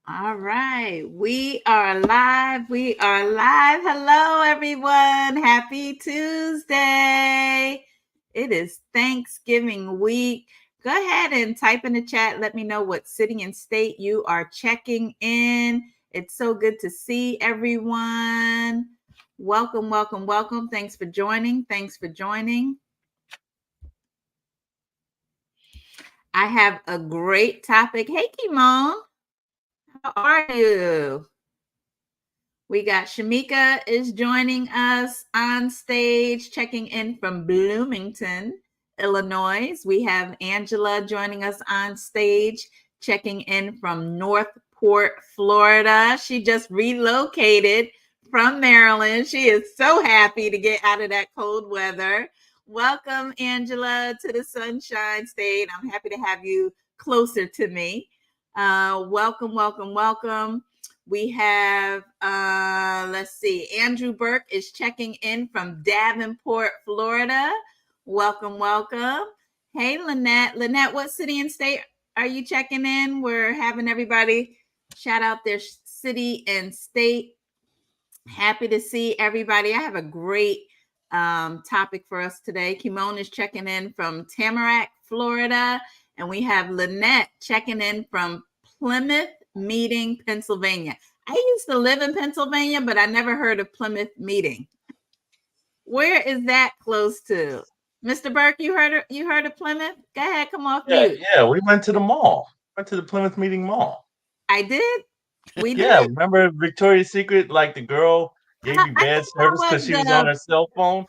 All right, we are live. We are live. Hello, everyone. Happy Tuesday. It is Thanksgiving week. Go ahead and type in the chat. Let me know what city and state you are checking in. It's so good to see everyone. Welcome, welcome, welcome. Thanks for joining. Thanks for joining. I have a great topic. Hey, Kimon. How are you? We got Shamika is joining us on stage, checking in from Bloomington, Illinois. We have Angela joining us on stage, checking in from Northport, Florida. She just relocated from Maryland. She is so happy to get out of that cold weather. Welcome, Angela, to the Sunshine State. I'm happy to have you closer to me. Welcome, welcome, welcome. We have, let's see, Andrew Burke is checking in from Davenport, Florida. Welcome, welcome. Hey, Lynette. Lynette, what city and state are you checking in? We're having everybody shout out their city and state. Happy to see everybody. I have a great topic for us today. Kimon is checking in from Tamarack, Florida. And we have Lynette checking in from Plymouth Meeting, Pennsylvania. I used to live in Pennsylvania, but I never heard of Plymouth Meeting. Where is that close to? Mr. Burke, you heard of Plymouth? Go ahead, come off mute. Yeah, we went to the mall. Went to the Plymouth Meeting Mall. I did. We Yeah, did. remember Victoria's Secret? Like the girl gave you I bad think that service was because she was on her cell phone.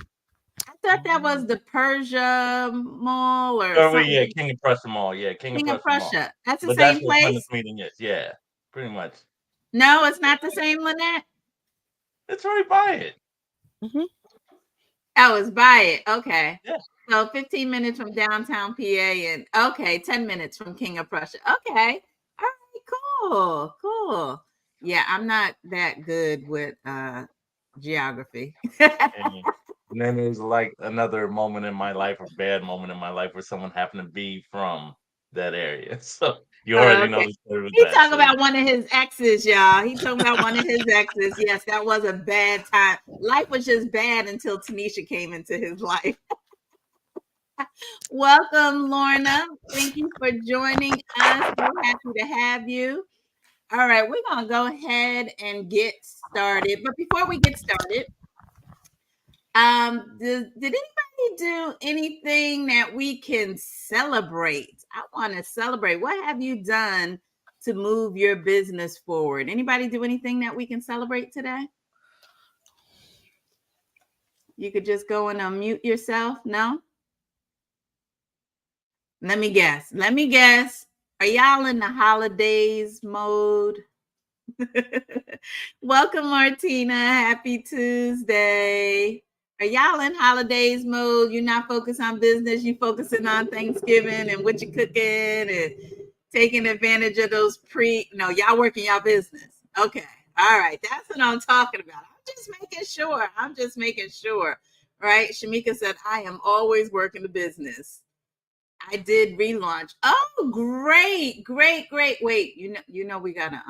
the Persia Mall or Or yeah, something. King of Prussia Mall. Yeah, King of King of Prussia Mall. Prussia. That's the But that's same where Plymouth place? Meeting is. Yeah, pretty much. No, it's not the same, Lynette. It's right by it. Mm-hmm. Oh, it's by it. Okay. Yeah. So 15 minutes from downtown PA and 10 minutes from King of Prussia. Okay. All right, cool. Yeah, I'm not that good with geography. And then there's like another moment in my life, a bad moment in my life, where someone happened to be from that area. So you already know Okay. the story with He that. talking So yeah. about one of his exes, y'all. He talking about one of his exes. Yes, that was a bad time. Life was just bad until Tanisha came into his life. Welcome, Lorna. Thank you for joining us. So happy to have you. All right, we're going to go ahead and get started. But before we get started, did anybody do anything that we can celebrate? I want to celebrate. What have you done to move your business forward? Anybody do anything that we can celebrate today? You could just go and unmute yourself. No? Let me guess. Are y'all in the holidays mode? Welcome, Martina. Happy Tuesday. Are y'all in holidays mode? You're not focused on business. You focusing on Thanksgiving and what you cooking and taking advantage of those no, y'all working y'all business. Okay. All right. That's what I'm talking about. I'm just making sure. Right. Shamika said, I am always working the business. I did relaunch. Oh, great. Wait, you know, we gotta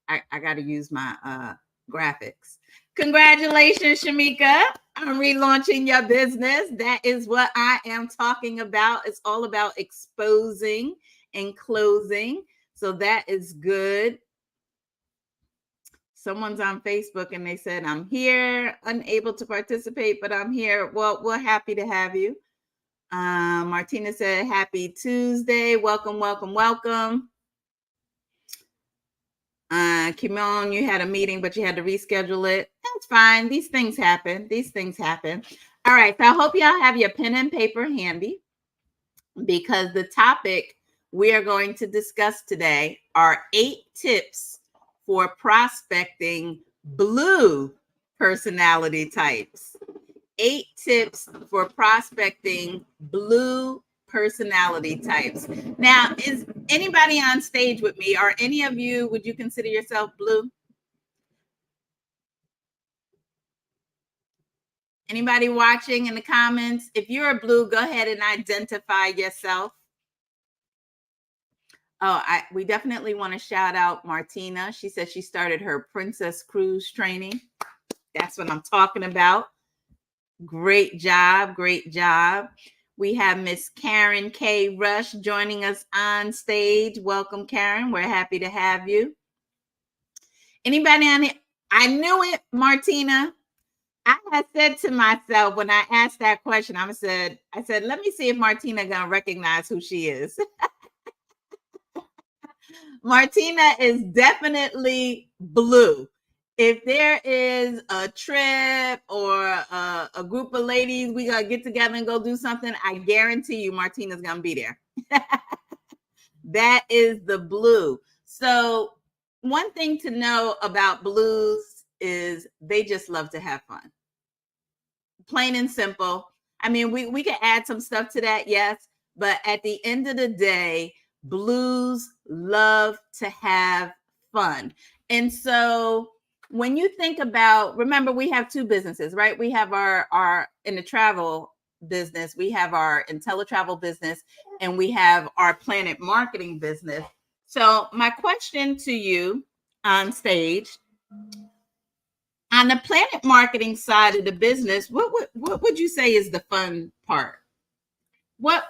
I gotta use my graphics. Congratulations, Shamika, on relaunching your business. That is what I am talking about. It's all about exposing and closing. So that is good. Someone's on Facebook and they said, I'm here, unable to participate, but I'm here. Well, we're happy to have you. Martina said, happy Tuesday. Welcome. Kimon, you had a meeting, but you had to reschedule it. That's fine. These things happen. All right. So I hope y'all have your pen and paper handy because the topic we are going to discuss today are 8 tips for prospecting blue personality types. 8 tips for prospecting blue personality types. Now, is anybody on stage with me? Are any of you, would you consider yourself blue? Anybody watching in the comments? If you're a blue, go ahead and identify yourself. Oh, we definitely want to shout out Martina. She said she started her Princess Cruise training. That's what I'm talking about. Great job. Great job. We have Miss Karen K. Rush joining us on stage. Welcome, Karen. We're happy to have you. Anybody on it? I knew it, Martina. I had said to myself when I asked that question, I said, let me see if Martina gonna recognize who she is. Martina is definitely blue. If there is a trip or a group of ladies, we gotta get together and go do something, I guarantee you Martina's gonna be there. That is the blue. So one thing to know about blues is they just love to have fun. Plain and simple. I mean, we can add some stuff to that, yes, but at the end of the day, blues love to have fun. And so when you think about, remember, we have two businesses, right? We have our in the travel business, we have our IntelliTravel business, and we have our Planet Marketing business. So my question to you on stage, on the Planet Marketing side of the business, what would you say is the fun part? What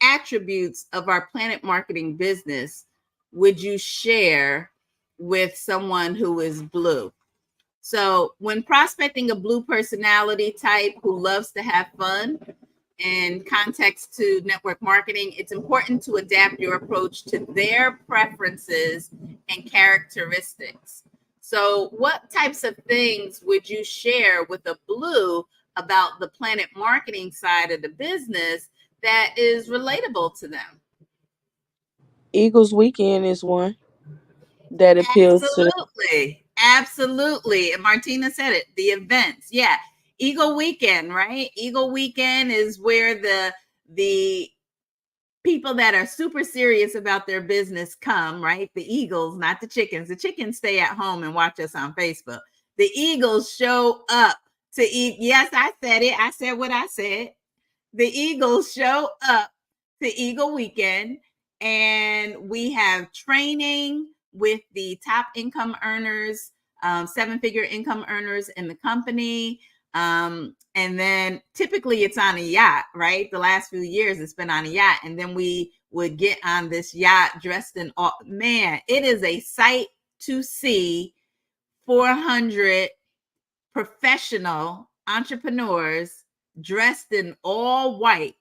attributes of our Planet Marketing business would you share with someone who is blue? So when prospecting a blue personality type who loves to have fun, in context to network marketing, it's important to adapt your approach to their preferences and characteristics. So, what types of things would you share with a blue about the Planet Marketing side of the business that is relatable to them? Eagles weekend is one that appeals to them. Absolutely. Absolutely. And Martina said it, the events. Yeah. Eagle Weekend, right? Eagle Weekend is where the people that are super serious about their business come, right? The Eagles, not the chickens. The chickens stay at home and watch us on Facebook. The Eagles show up to eat. Yes, I said it. I said what I said. The Eagles show up to Eagle Weekend, and we have training with the top income earners, seven-figure income earners in the company. And then typically it's on a yacht, right? The last few years it's been on a yacht. And then we would get on this yacht dressed in all, man, it is a sight to see 400 professional entrepreneurs dressed in all white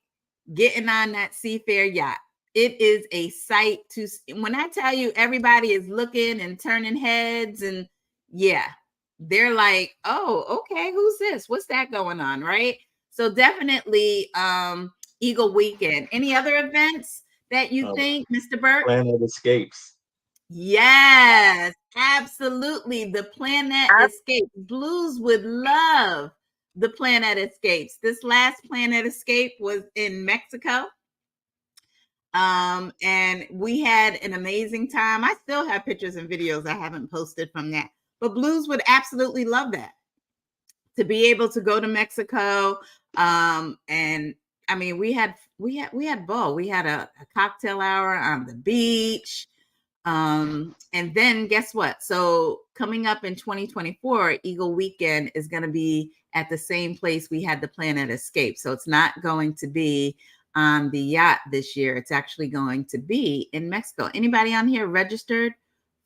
getting on that Seafair yacht. It is a sight to see. When I tell you everybody is looking and turning heads, and yeah, they're like, oh, okay, who's this? What's that going on? Right. So definitely Eagle Weekend. Any other events that you Uh, think, Mr. Burke? Planet Escapes. Yes, absolutely. The Planet I, Escape. Blues would love the Planet Escapes. This last Planet Escape was in Mexico. And we had an amazing time. I still have pictures and videos I haven't posted from that. But Blues would absolutely love that, to be able to go to Mexico. And I mean, we had ball. We had a cocktail hour on the beach. And then guess what? So coming up in 2024, Eagle Weekend is going to be at the same place we had the Planet Escape. So it's not going to be on the yacht this year. It's actually going to be in Mexico. Anybody on here registered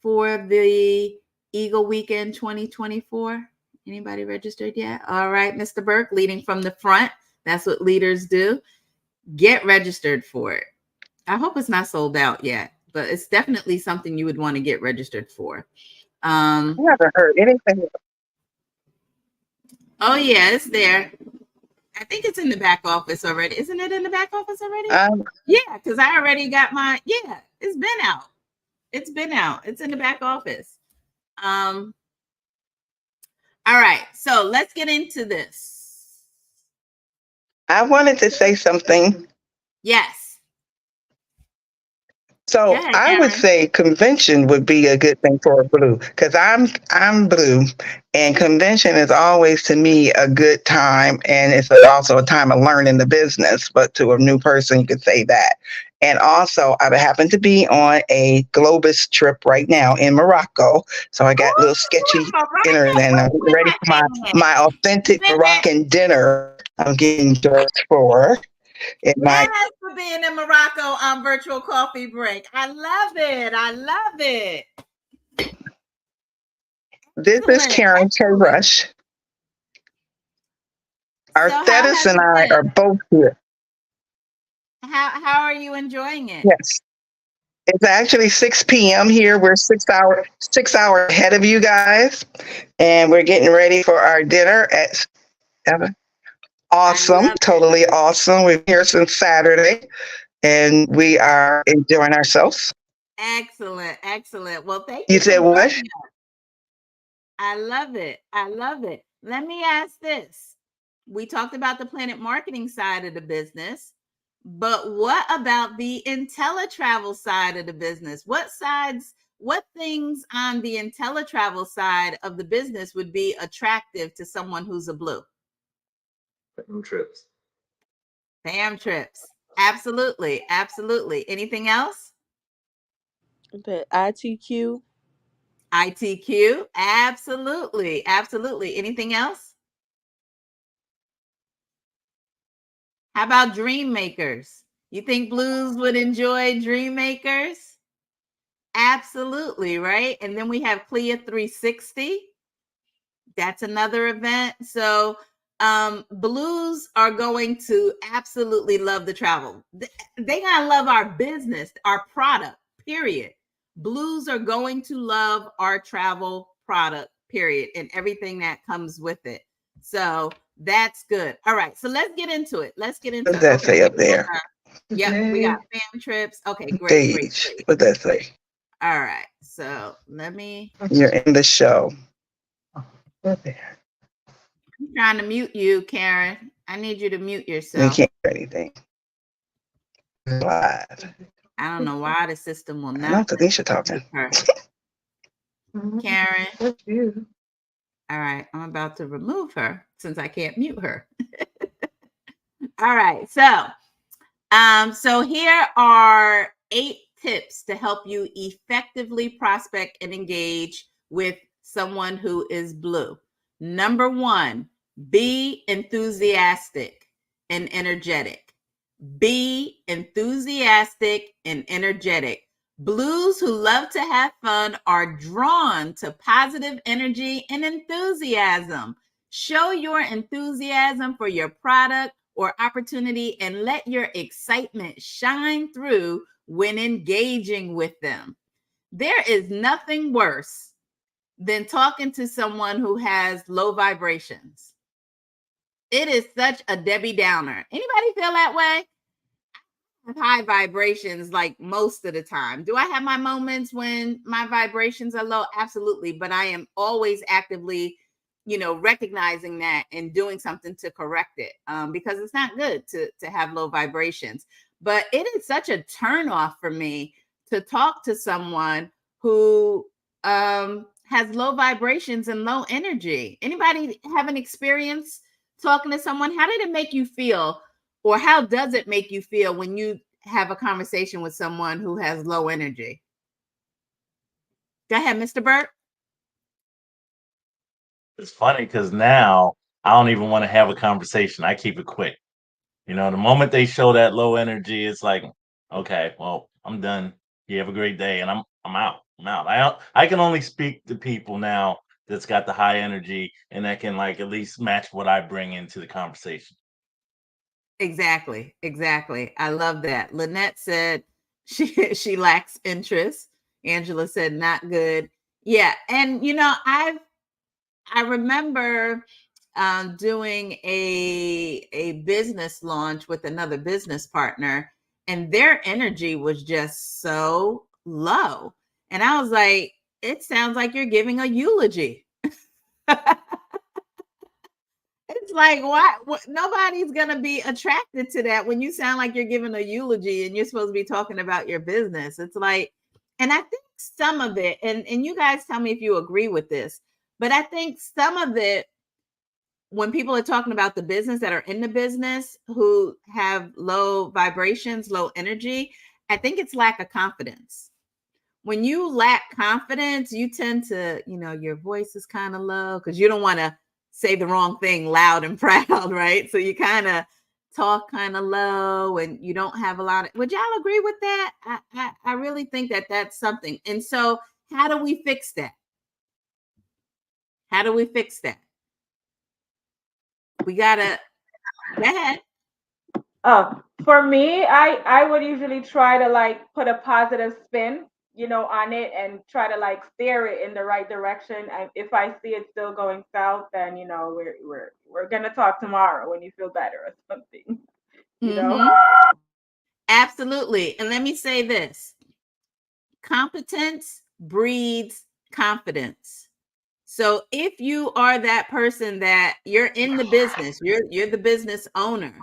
for the Eagle Weekend 2024? Anybody registered yet? All right, Mr. Burke, leading from the front. That's what leaders do. Get registered for it. I hope it's not sold out yet, but it's definitely something you would want to get registered for. I haven't heard anything. Oh yeah, it's there. I think it's in the back office already. Isn't it in the back office already? Um, Yeah, because I already got my, yeah, it's been out. It's been out. It's in the back office. Um, all right, so let's get into this. I wanted to say something. Yes. Go So ahead, I would Karen. say convention would be a good thing for a blue because I'm blue, and convention is always to me a good time, and it's also a time of learning the business. But to a new person, you could say that. And also, I happen to be on a Globus trip right now in Morocco. So I got a little sketchy dinner, Morocco. and I'm getting ready for my You authentic been there? Moroccan dinner. I'm getting dressed for in my. Yes, for being in Morocco on virtual coffee break. I love it. I love it. This is Excellent. Karen K. Excellent. Rush. So how Arthetis has and it I are been? both here. How are you enjoying it? Yes. It's actually 6 p.m. here. We're 6 hours ahead of you guys. And we're getting ready for our dinner at 7. I Awesome. love it. Totally awesome. We've been here since Saturday and we are enjoying ourselves. Excellent. Excellent. Well, thank You you for said what? joining us. I love it. I love it. Let me ask this. We talked about the planet marketing side of the business, but what about the IntelliTravel side of the business? What things on the IntelliTravel side of the business would be attractive to someone who's a blue? Trips. Fam trips. Absolutely. Absolutely. Anything else? The ITQ. ITQ. Absolutely. Absolutely. Anything else? How about dream makers? You think blues would enjoy dream makers? Absolutely, right? And then we have CLIA 360. That's another event. So blues are going to absolutely love the travel. They're going to love our business, our product, period. Blues are going to love our travel product, period, and everything that comes with it. So that's good. All right. So let's get into it. Let's get What into does it. that Okay. say up there? Yep. We got fam trips. Okay. Great. Great. Stage. Great. What does that say? All right. So let me. You're in the show. What there? I'm trying to mute you, Karen. I need you to mute We yourself. can't do anything. Live. I don't know why the system will I know not Tanisha mute talking. her. Karen. All right. I'm about to remove her since I can't mute her. All right. So here are 8 tips to help you effectively prospect and engage with someone who is blue. Number 1, be enthusiastic and energetic. Be enthusiastic and energetic. Blues who love to have fun are drawn to positive energy and enthusiasm. Show your enthusiasm for your product or opportunity and let your excitement shine through when engaging with them. There is nothing worse than talking to someone who has low vibrations. It is such a Debbie Downer. Anybody feel that way? High vibrations like most of the time. Do I have my moments when my vibrations are low? Absolutely. But I am always actively, recognizing that and doing something to correct it, because it's not good to have low vibrations. But it is such a turn off for me to talk to someone who has low vibrations and low energy. Anybody have an experience talking to someone? How did it make you feel? Or how does it make you feel when you have a conversation with someone who has low energy? Go ahead, Mr. Burt. It's funny because now I don't even want to have a conversation. I keep it quick. The moment they show that low energy, it's like, okay, well, I'm done. You have a great day, and I'm out. I'm out. I can only speak to people now that's got the high energy and that can like at least match what I bring into the conversation. Exactly. Exactly. I love that. Lynette said she lacks interest. Angela said not good. Yeah. And I remember doing a business launch with another business partner, and their energy was just so low. And I was like, it sounds like you're giving a eulogy. It's like, what? Nobody's going to be attracted to that when you sound like you're giving a eulogy and you're supposed to be talking about your business. It's like, and I think some of it, and you guys tell me if you agree with this, but I think some of it when people are talking about the business that are in the business who have low vibrations, low energy, I think it's lack of confidence. When you lack confidence, you tend to, your voice is kind of low because you don't want to say the wrong thing loud and proud, right? So you kind of talk kind of low and you don't have a lot of, would y'all agree with that? I really think that that's something. And so how do we fix that? How do we fix that? We gotta, go ahead. For me, I would usually try to like put a positive spin, on it and try to like steer it in the right direction. And if I see it still going south, then we're gonna talk tomorrow when you feel better or something. Mm-hmm. Absolutely. And let me say this: competence breeds confidence. So if you are that person that you're in the business, you're the business owner,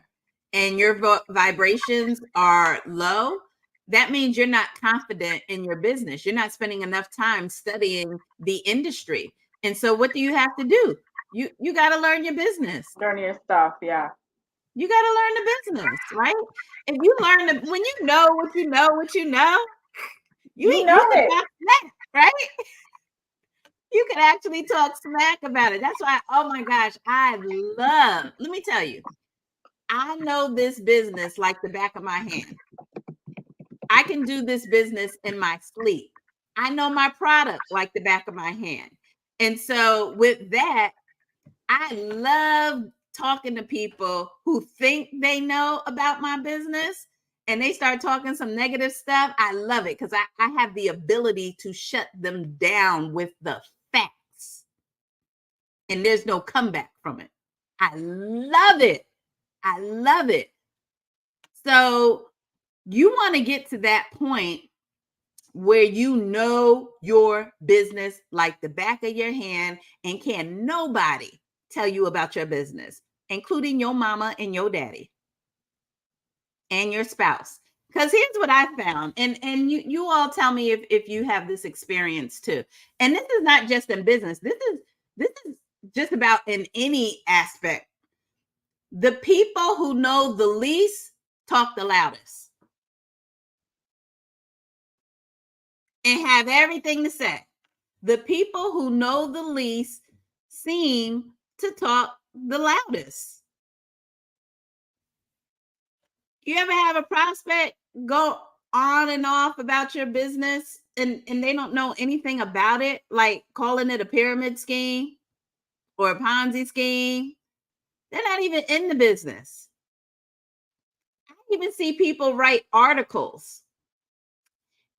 and your vibrations are low, that means you're not confident in your business. You're not spending enough time studying the industry. And so what do you have to do? You got to learn your business. Learn your stuff, yeah. You got to learn the business, right? If you learn when you know what you know, you know can it. talk smack, right? You can actually talk smack about it. That's why, oh my gosh, let me tell you, I know this business like the back of my hand. I can do this business in my sleep. I know my product like the back of my hand. And so with that, I love talking to people who think they know about my business and they start talking some negative stuff. I love it because I have the ability to shut them down with the facts. And there's no comeback from it. I love it. I love it. So you want to get to that point where you know your business like the back of your hand and can nobody tell you about your business, including your mama and your daddy and your spouse. Because here's what I found, and you all tell me if you have this experience too. And this is not just in business. This is just about in any aspect. The people who know the least talk the loudest and have everything to say. The people who know the least seem to talk the loudest. You ever have a prospect go on and off about your business and they don't know anything about it, like calling it a pyramid scheme or a Ponzi scheme? They're not even in the business. I even see people write articles.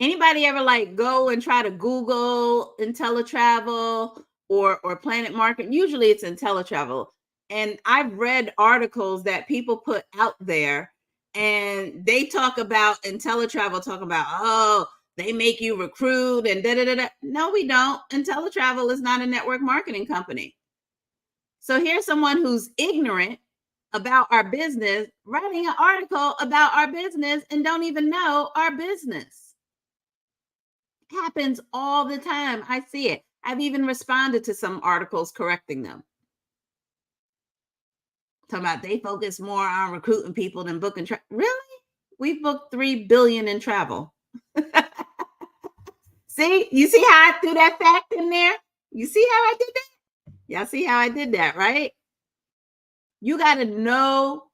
Anybody ever like go and try to Google IntelliTravel or Planet Market? Usually it's IntelliTravel. And I've read articles that people put out there and they talk about IntelliTravel, talk about, oh, they make you recruit and da da da da. No, we don't. IntelliTravel is not a network marketing company. So here's someone who's ignorant about our business writing an article about our business and don't even know our business. Happens all the time. I see it. I've even responded to some articles correcting them. Talking about they focus more on recruiting people than booking travel. Really? We've booked $3 billion in travel. See, you see how I threw that fact in there? You see how I did that? Y'all see how I did that, right? You got to know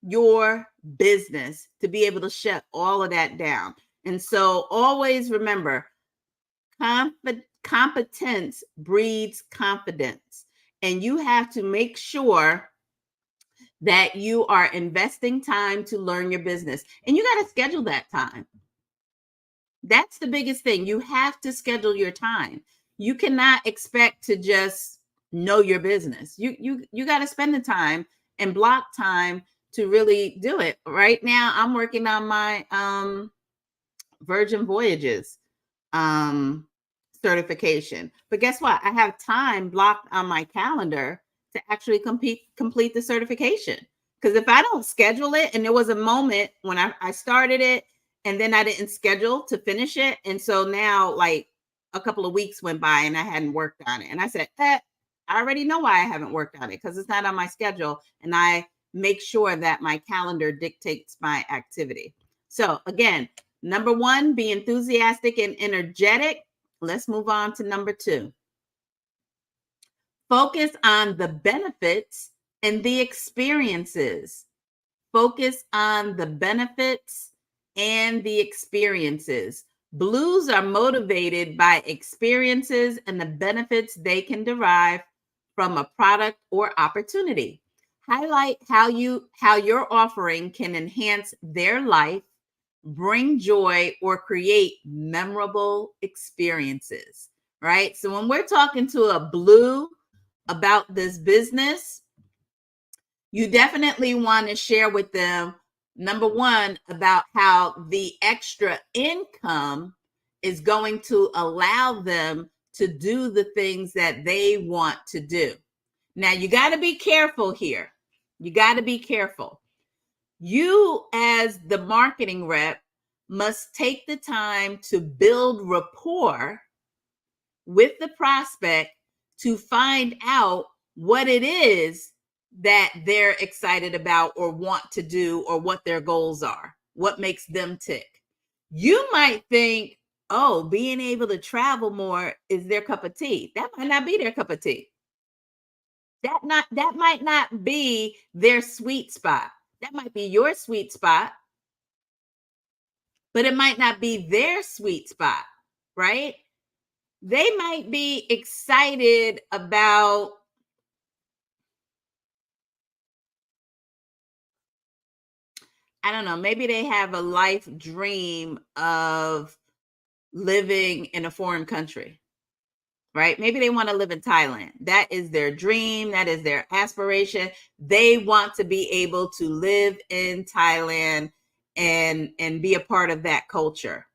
your business to be able to shut all of that down. And so always remember, competence breeds confidence. And you have to make sure that you are investing time to learn your business. And you got to schedule that time. That's the biggest thing. You have to schedule your time. You cannot expect to just know your business. You got to spend the time and block time to really do it. Right now, I'm working on my Virgin Voyages certification. But guess what? I have time blocked on my calendar to actually complete the certification. Because if I don't schedule it, and there was a moment when I started it and then I didn't schedule to finish it. And so now like a couple of weeks went by and I hadn't worked on it. And I said, I already know why I haven't worked on it, because it's not on my schedule. And I make sure that my calendar dictates my activity. So again, number one, be enthusiastic and energetic. Let's move on to number two. Focus on the benefits and the experiences. Focus on the benefits and the experiences. Blues are motivated by experiences and the benefits they can derive from a product or opportunity. Highlight how your offering can enhance their life, bring joy, or create memorable experiences, right? So when we're talking to a blue about this business, you definitely want to share with them, number one, about how the extra income is going to allow them to do the things that they want to do. Now, you got to be careful here. You got to be careful. You, as the marketing rep, must take the time to build rapport with the prospect to find out what it is that they're excited about or want to do, or what their goals are, what makes them tick. You might think, oh, being able to travel more is their cup of tea. That might not be their cup of tea. That might not be their sweet spot. That might be your sweet spot, but it might not be their sweet spot, right? They might be excited about, I don't know, maybe they have a life dream of living in a foreign country, right? Maybe they want to live in Thailand. That is their dream. That is their aspiration. They want to be able to live in Thailand and be a part of that culture.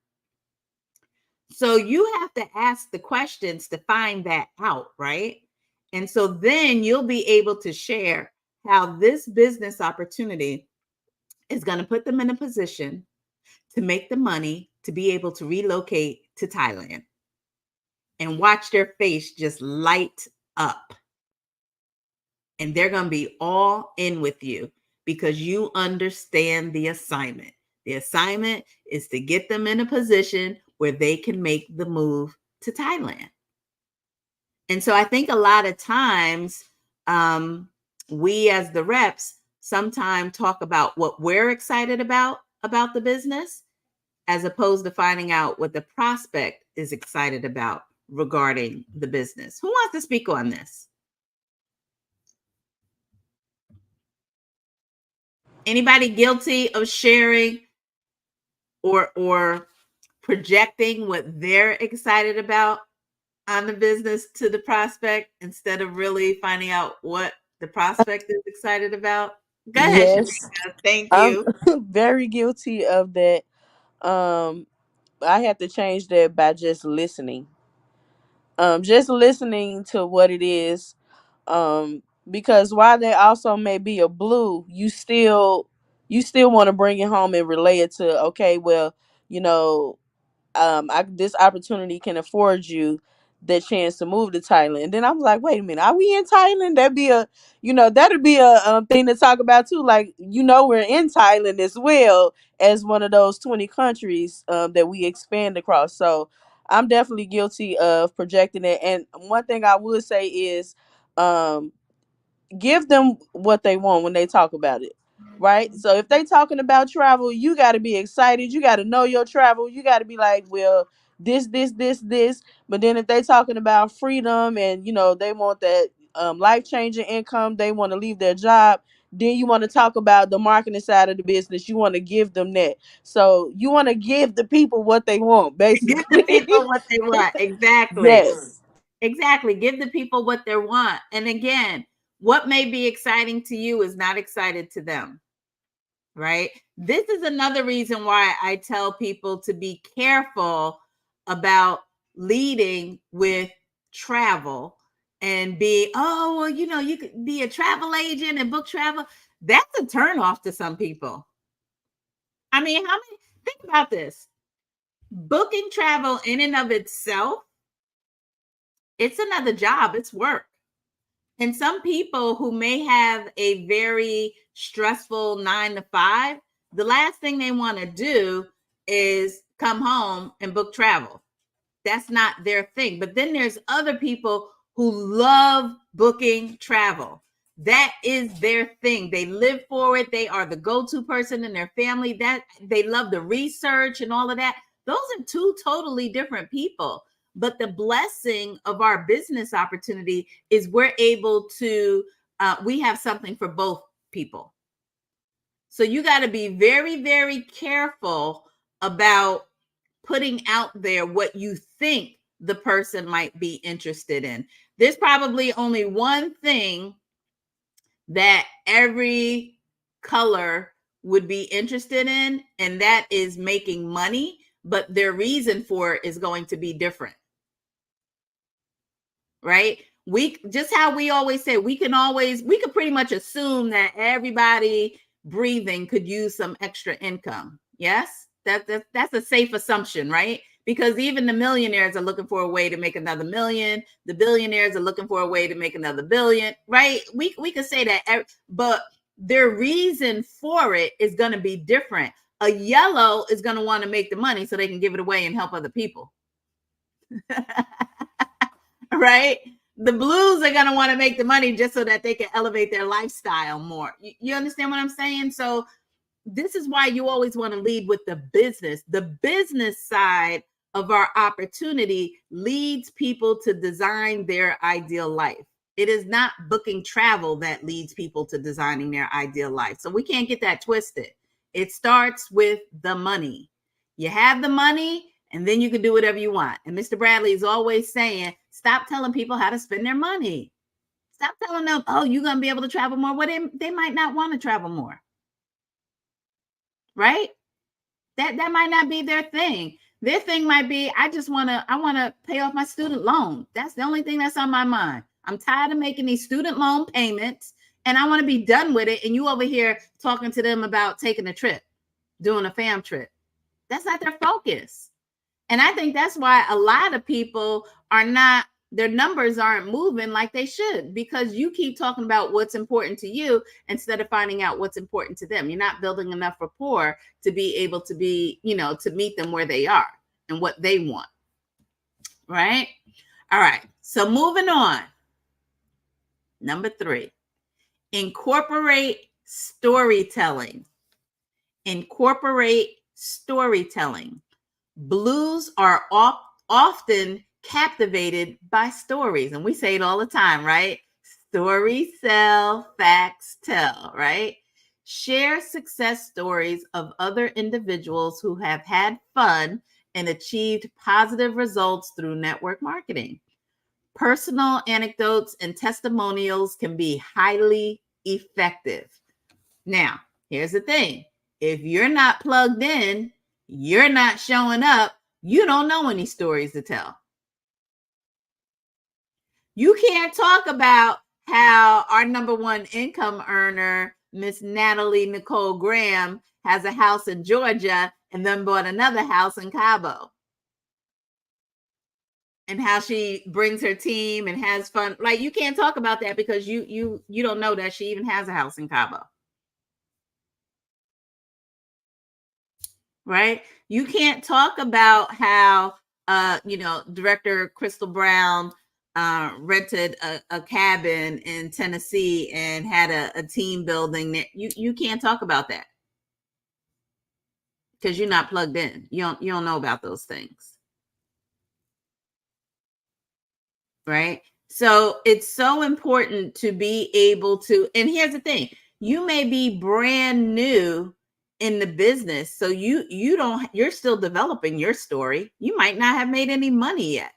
So you have to ask the questions to find that out, right? And so then you'll be able to share how this business opportunity is going to put them in a position to make the money to be able to relocate to Thailand, and watch their face just light up. And they're going to be all in with you because you understand the assignment. The assignment is to get them in a position where they can make the move to Thailand. And so I think a lot of times we as the reps sometimes talk about what we're excited about the business, as opposed to finding out what the prospect is excited about regarding the business. Who wants to speak on this? Anybody guilty of sharing or projecting what they're excited about on the business to the prospect instead of really finding out what the prospect is excited about? Go ahead, Yes, Shamika. Thank I'm you. very guilty of that. Um, I had to change that by just listening to what it is. Because while they also may be a blue, you still want to bring it home and relay it to, okay, well, you know, this opportunity can afford you the chance to move to Thailand. And then I was like, wait a minute, are we in Thailand? That'd be a thing to talk about too. Like, we're in Thailand as well as one of those 20 countries that we expand across. So I'm definitely guilty of projecting it. And one thing I would say is, um, give them what they want when they talk about it, right? So if they talking about travel, you got to be excited, you got to know your travel, you got to be like, well, this. But then if they talking about freedom and they want that life-changing income, they want to leave their job, then you want to talk about the marketing side of the business, you want to give them that. So you want to give the people what they want, Give the basically. people what they want. Exactly. Yes. Exactly. Give the people what they want. And again, what may be exciting to you is not excited to them, right? This is another reason why I tell people to be careful about leading with travel and be, oh, well, you could be a travel agent and book travel. That's a turnoff to some people. I mean, think about this. Booking travel in and of itself, it's another job, it's work. And some people who may have a very stressful 9 to 5, the last thing they want to do is come home and book travel. That's not their thing. But then there's other people who love booking travel. That is their thing. They live for it. They are the go-to person in their family. That they love the research and all of that. Those are two totally different people. But the blessing of our business opportunity is we're able to, we have something for both people. So you got to be very, very careful about putting out there what you think the person might be interested in. There's probably only one thing that every color would be interested in, and that is making money, but their reason for it is going to be different. Right? We just how we always say we could pretty much assume that everybody breathing could use some extra income. Yes? That's a safe assumption, right? Because even the millionaires are looking for a way to make another million. The billionaires are looking for a way to make another billion, right? We could say that, but their reason for it is going to be different. A yellow is going to want to make the money so they can give it away and help other people. Right? The blues are going to want to make the money just so that they can elevate their lifestyle more. You understand what I'm saying? So this is why you always want to lead with the business. The business side of our opportunity leads people to design their ideal life. It is not booking travel that leads people to designing their ideal life. So we can't get that twisted. It starts with the money. You have the money, and then you can do whatever you want. And Mr. Bradley is always saying, stop telling people how to spend their money. Stop telling them, oh, you're going to be able to travel more. Well, they might not want to travel more. Right? That might not be their thing. Their thing might be, I want to pay off my student loan. That's the only thing that's on my mind. I'm tired of making these student loan payments and I want to be done with it. And you over here talking to them about taking a trip, doing a fam trip. That's not their focus. And I think that's why a lot of people their numbers aren't moving like they should, because you keep talking about what's important to you instead of finding out what's important to them. You're not building enough rapport to be able to be, to meet them where they are and what they want. Right? All right. So moving on. Number 3, incorporate storytelling. Incorporate storytelling. Blues are often captivated by stories. And we say it all the time, right? Stories sell, facts tell, right? Share success stories of other individuals who have had fun and achieved positive results through network marketing. Personal anecdotes and testimonials can be highly effective. Now, here's the thing. If you're not plugged in, you're not showing up, you don't know any stories to tell. You can't talk about how our number 1 income earner, Miss Natalie Nicole Graham, has a house in Georgia and then bought another house in Cabo. And how she brings her team and has fun. Like, you can't talk about that because you don't know that she even has a house in Cabo. Right? You can't talk about how Director Crystal Brown rented a cabin in Tennessee and had a team building there. You can't talk about that because you're not plugged in. You don't know about those things. Right? So it's so important to be able to, and here's the thing, you may be brand new in the business, so you're still developing your story. You might not have made any money yet,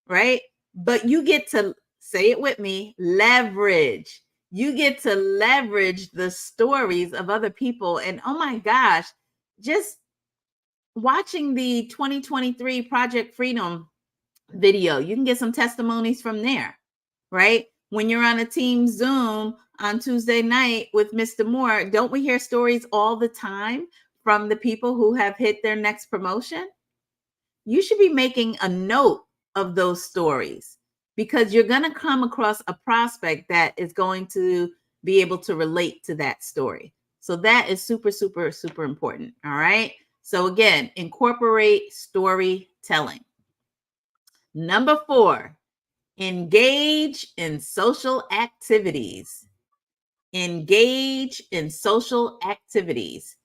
right? But you get to, say it with me, leverage. You get to leverage the stories of other people. And oh my gosh, just watching the 2023 Project Freedom video, you can get some testimonies from there, right? When you're on a team Zoom on Tuesday night with Mr. Moore, don't we hear stories all the time from the people who have hit their next promotion? You should be making a note of those stories because you're going to come across a prospect that is going to be able to relate to that story. So that is super, super, super important. All right. So again, incorporate storytelling. Number 4, engage in social activities. Engage in social activities.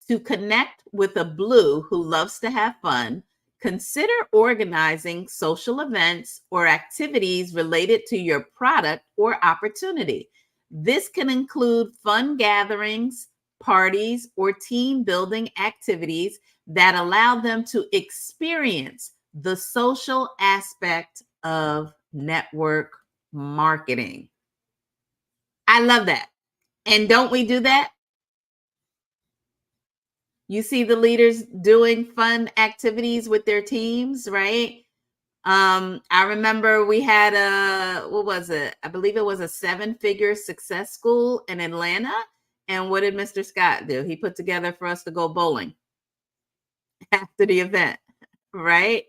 To connect with a blue who loves to have fun, consider organizing social events or activities related to your product or opportunity. This can include fun gatherings, parties, or team building activities that allow them to experience the social aspect of network marketing. I love that. And don't we do that? You see the leaders doing fun activities with their teams, right? I remember we had what was it? I believe it was a 7-figure success school in Atlanta. And what did Mr. Scott do? He put together for us to go bowling after the event, right?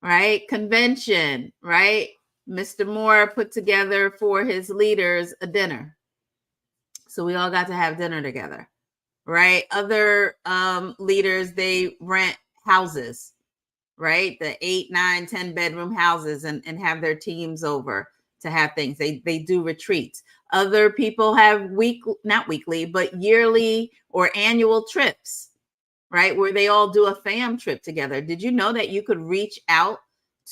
Right? Convention, right? Mr. Moore put together for his leaders a dinner. So we all got to have dinner together, right? Other leaders, they rent houses, right? The 8, 9, 10 bedroom houses and have their teams over to have things. They do retreats. Other people have not weekly, but yearly or annual trips, right? Where they all do a fam trip together. Did you know that you could reach out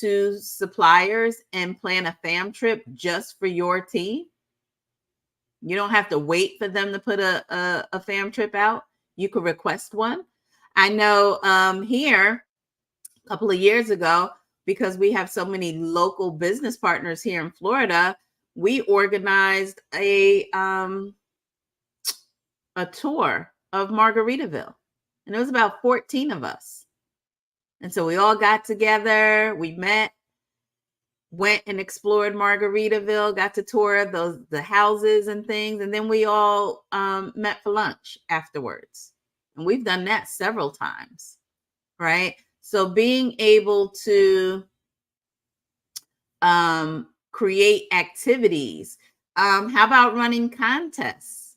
to suppliers and plan a fam trip just for your team? You don't have to wait for them to put a fam trip out. You could request one. I know here a couple of years ago, because we have so many local business partners here in Florida, we organized a tour of Margaritaville. And it was about 14 of us. And so we all got together, we met, went and explored Margaritaville, got to tour the houses and things, and then we all met for lunch afterwards. And we've done that several times, right? So being able to create activities. How about running contests?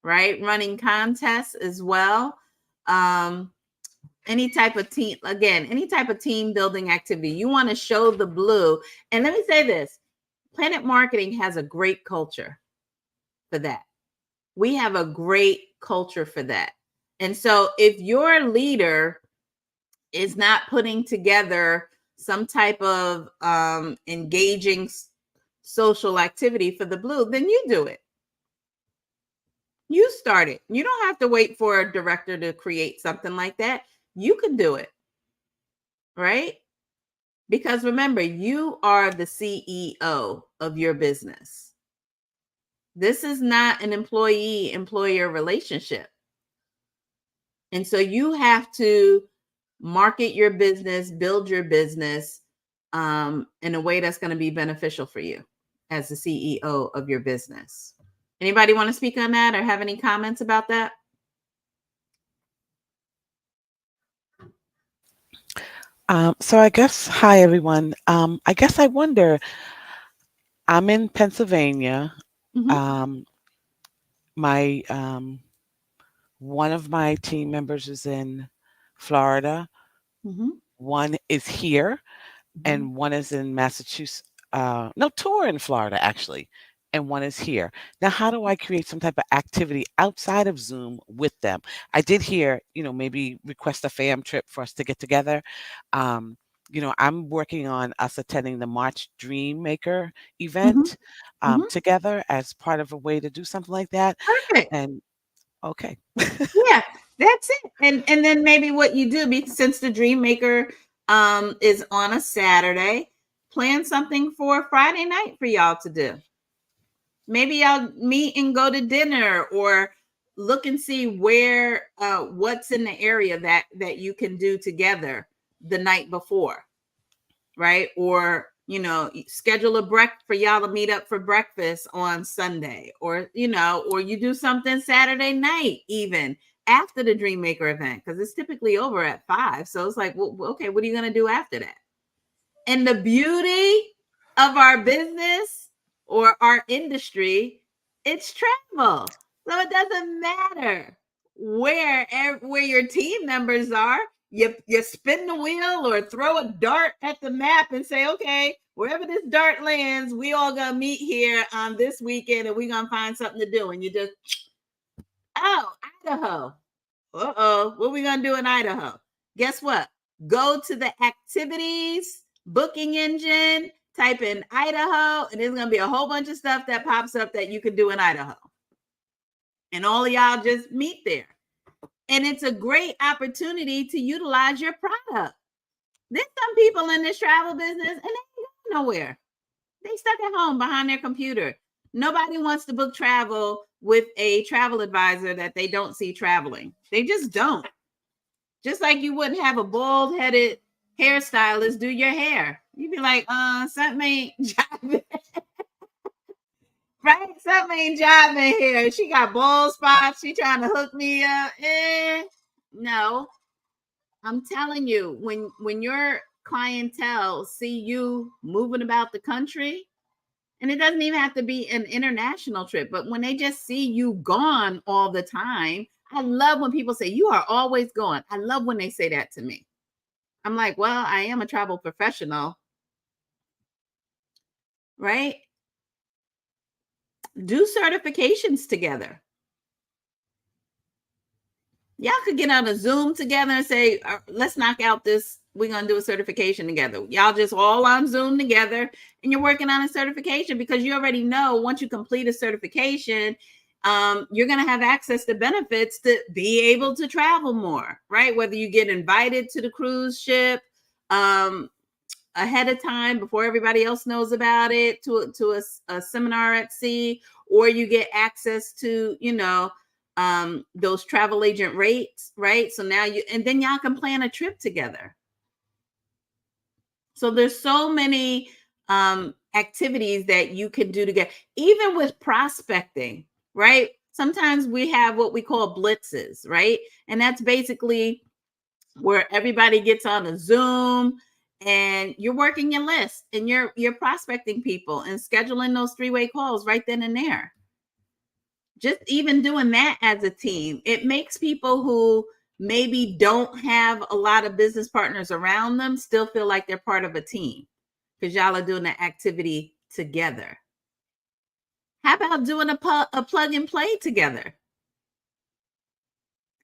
Right? Running contests as well. Any type of team, again, any type of team building activity. You want to show the blue. And let me say this, Planet Marketing has a great culture for that. We have a great culture for that. And so if your leader is not putting together some type of engaging social activity for the blue, then you do it. You start it. You don't have to wait for a director to create something like that. You can do it, right? Because remember, you are the CEO of your business. This is not an employee-employer relationship. And so you have to market your business, build your business in a way that's going to be beneficial for you as the CEO of your business. Anybody want to speak on that or have any comments about that? So I guess, hi everyone. I guess I wonder, I'm in Pennsylvania. Mm-hmm. My one of my team members is in Florida. Mm-hmm. One is here, Mm-hmm. and one is in Massachusetts. No, two are in Florida actually, and one is here. Now, how do I create some type of activity outside of Zoom with them? I did hear, maybe request a fam trip for us to get together. Um, I'm working on us attending the March Dream Maker Mm-hmm. event Mm-hmm. together as part of a way to do something like that. Perfect. And okay. Yeah, that's it. And then maybe what you do, since the Dream Maker is on a Saturday, plan something for Friday night for y'all to do. Maybe y'all meet and go to dinner, or look and see where what's in the area that you can do together the night before, right? Or schedule a break for y'all to meet up for breakfast on Sunday, or or you do something Saturday night even after the Dream Maker event, because it's typically over at 5. So it's like, well, okay, what are you going to do after that? And the beauty of our business or our industry, it's travel. So it doesn't matter where your team members are. You spin the wheel or throw a dart at the map and say, okay, wherever this dart lands, we all gonna meet here on this weekend and we're gonna find something to do. And you just, oh, Idaho. Uh-oh, what are we gonna do in Idaho? Guess what? Go to the activities booking engine, type in Idaho, and there's gonna be a whole bunch of stuff that pops up that you can do in Idaho. And all of y'all just meet there. And it's a great opportunity to utilize your product. There's some people in this travel business and they ain't going nowhere. They stuck at home behind their computer. Nobody wants to book travel with a travel advisor that they don't see traveling. They just don't. Just like you wouldn't have a bald-headed hairstylist do your hair. You'd be like, something ain't jiving. Right? Something ain't jiving here. She got bald spots. She trying to hook me up. No. I'm telling you, when your clientele see you moving about the country, and it doesn't even have to be an international trip, but when they just see you gone all the time, I love when people say, you are always gone. I love when they say that to me. I'm like, well, I am a travel professional, right? Do certifications together. Y'all could get on a Zoom together and say, let's knock out this. We're going to do a certification together. Y'all just all on Zoom together and you're working on a certification because you already know once you complete a certification, you're going to have access to benefits to be able to travel more, right? Whether you get invited to the cruise ship ahead of time before everybody else knows about it to a seminar at sea, or you get access to, those travel agent rates, right? So now and then y'all can plan a trip together. So there's so many activities that you can do together, even with prospecting, right? Sometimes we have what we call blitzes, right? And that's basically where everybody gets on a Zoom and you're working your list and you're prospecting people and scheduling those three-way calls right then and there. Just even doing that as a team, it makes people who maybe don't have a lot of business partners around them still feel like they're part of a team because y'all are doing the activity together. How about doing a plug and play together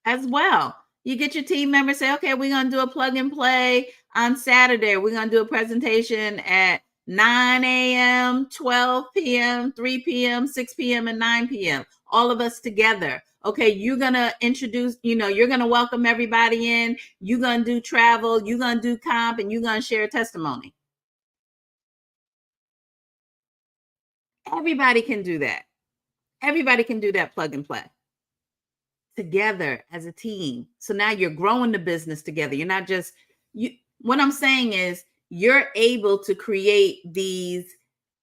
as well? You get your team members, say, okay, we're going to do a plug and play on Saturday. We're going to do a presentation at 9 a.m., 12 p.m., 3 p.m., 6 p.m., and 9 p.m. All of us together. Okay, you're going to introduce, you're going to welcome everybody in. You're going to do travel. You're going to do comp, and you're going to share testimony. Everybody can do that. Everybody can do that plug and play together as a team. So now you're growing the business together. You're not just what I'm saying is you're able to create these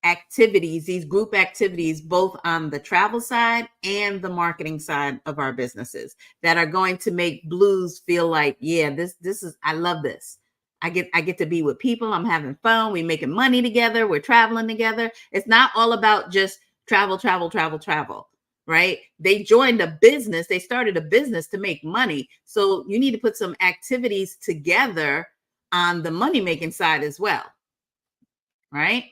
activities, these group activities, both on the travel side and the marketing side of our businesses that are going to make Blues feel like, yeah, this is, I love this. I get to be with people. I'm having fun. We're making money together. We're traveling together. It's not all about just travel, right? They joined a business. They started a business to make money. So you need to put some activities together on the money making side as well, right?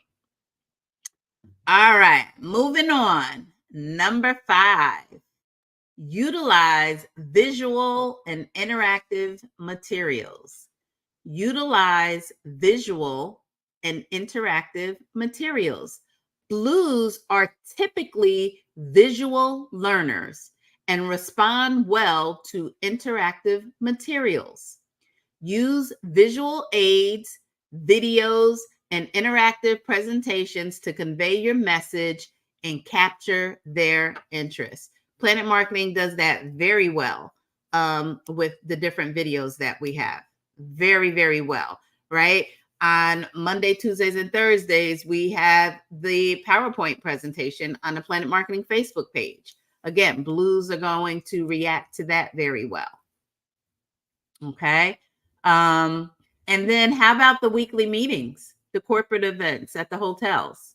All right, moving on. Number 5, utilize visual and interactive materials. Utilize visual and interactive materials. Blues are typically visual learners and respond well to interactive materials. Use visual aids, videos, and interactive presentations to convey your message and capture their interest. Planet Marketing does that very well with the different videos that we have. Very, very well, right? On Monday, Tuesdays, and Thursdays, we have the PowerPoint presentation on the Planet Marketing Facebook page. Again, Blues are going to react to that very well. Okay. And And then how about the weekly meetings, the corporate events at the hotels?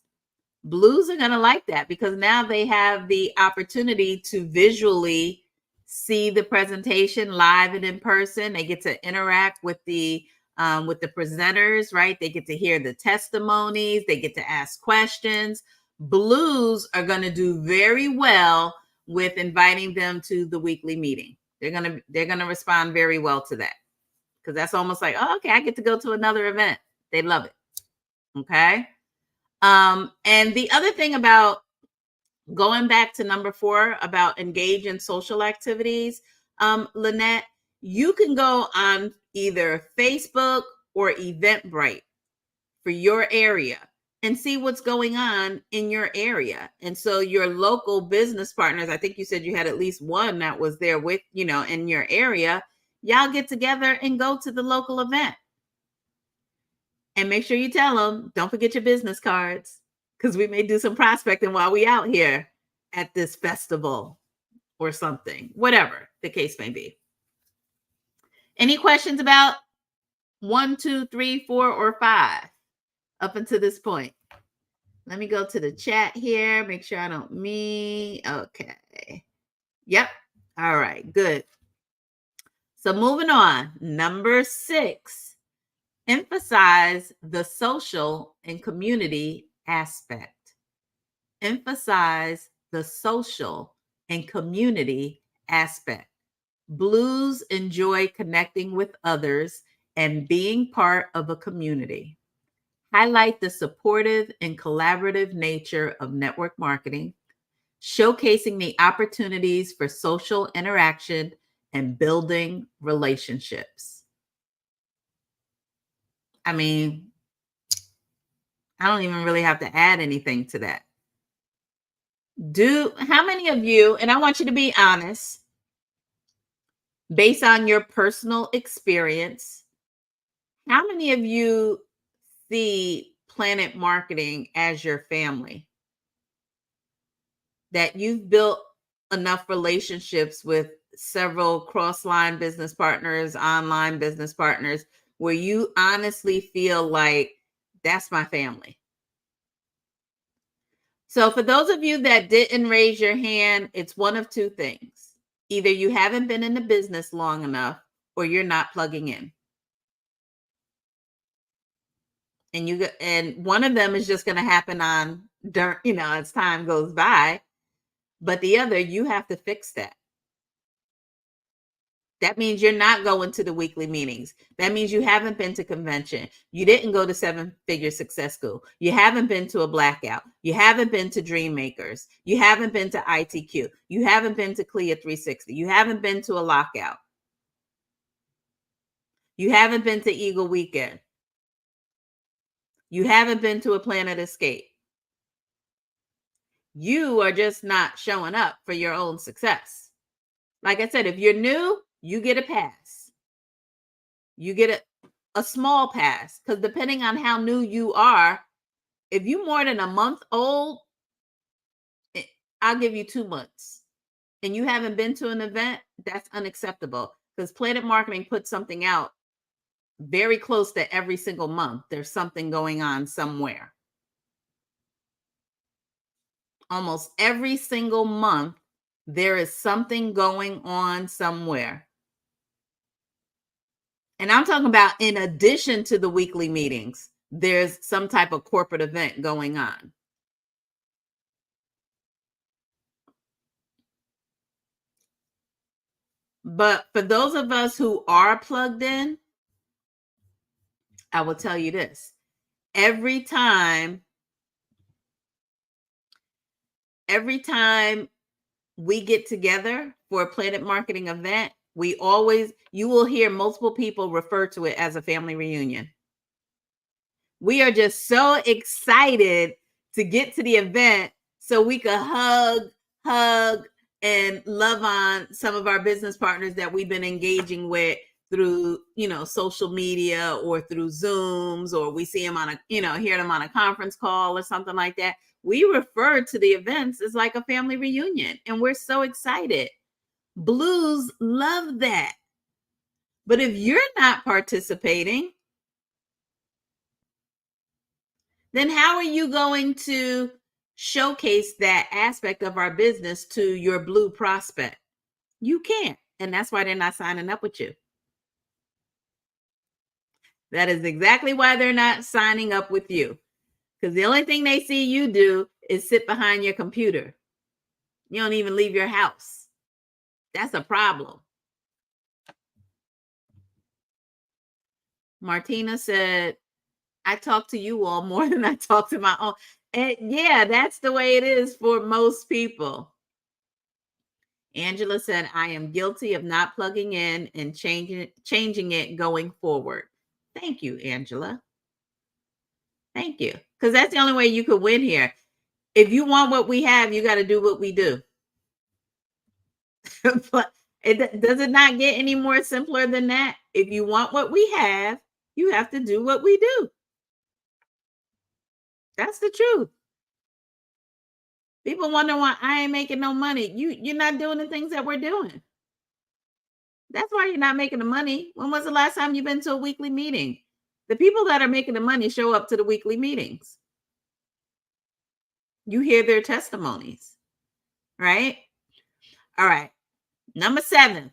Blues are going to like that because now they have the opportunity to visually see the presentation live and in person. They get to interact with the presenters, right? They get to hear the testimonies. They get to ask questions. Blues are going to do very well with inviting them to the weekly meeting. They're going to respond very well to that because that's almost like, oh, okay, I get to go to another event. They love it. Okay. And the other thing about going back to number 4 about engage in social activities, Lynette, you can go on either Facebook or Eventbrite for your area and see what's going on in your area. And so your local business partners, I think you said you had at least one that was there with, in your area, y'all get together and go to the local event. And make sure you tell them, don't forget your business cards, because we may do some prospecting while we out here at this festival or something, whatever the case may be. Any questions about 1, 2, 3, 4, or 5 up until this point? Let me go to the chat here. Make sure I don't Okay. Yep. All right. Good. So moving on. Number 6, emphasize the social and community aspect. Emphasize the social and community aspect. Blues enjoy connecting with others and being part of a community. Highlight the supportive and collaborative nature of network marketing, showcasing the opportunities for social interaction and building relationships. I mean, I don't even really have to add anything to that. How many of you, and I want you to be honest, based on your personal experience, how many of you see Planet Marketing as your family? That you've built enough relationships with several cross-line business partners, online business partners, where you honestly feel like that's my family. So for those of you that didn't raise your hand, it's one of 2 things. Either you haven't been in the business long enough or you're not plugging in. And one of them is just going to happen as time goes by. But the other, you have to fix that. That means you're not going to the weekly meetings. That means you haven't been to convention. You didn't go to 7-Figure Success School. You haven't been to a blackout. You haven't been to Dream Makers. You haven't been to ITQ. You haven't been to CLIA 360. You haven't been to a lockout. You haven't been to Eagle Weekend. You haven't been to a Planet Escape. You are just not showing up for your own success. Like I said, if you're new, you get a pass. You get a small pass, because depending on how new you are, if you're more than a month old, I'll give you 2 months. And you haven't been to an event, that's unacceptable, because Planet Marketing puts something out very close to every single month. There's something going on somewhere. Almost every single month, there is something going on somewhere. And I'm talking about in addition to the weekly meetings, there's some type of corporate event going on. But for those of us who are plugged in, I will tell you this. Every time we get together for a Planet Marketing event, you will hear multiple people refer to it as a family reunion. We are just so excited to get to the event so we could hug and love on some of our business partners that we've been engaging with through, social media or through Zooms, or we see them hear them on a conference call or something like that. We refer to the events as like a family reunion, and we're so excited. Blues love that. But if you're not participating, then how are you going to showcase that aspect of our business to your blue prospect? You can't. And that's why they're not signing up with you. That is exactly why they're not signing up with you. Because the only thing they see you do is sit behind your computer. You don't even leave your house. That's a problem. Martina said, I talk to you all more than I talk to my own. And yeah, that's the way it is for most people. Angela said, I am guilty of not plugging in and changing it going forward. Thank you, Angela. Thank you. Because that's the only way you could win here. If you want what we have, you got to do what we do. But does it not get any more simpler than that? If you want what we have, you have to do what we do. That's the truth. People wonder why I ain't making no money. You're not doing the things that we're doing. That's why you're not making the money. When was the last time you've been to a weekly meeting? The people that are making the money show up to the weekly meetings. You hear their testimonies, right? All right. Number 7.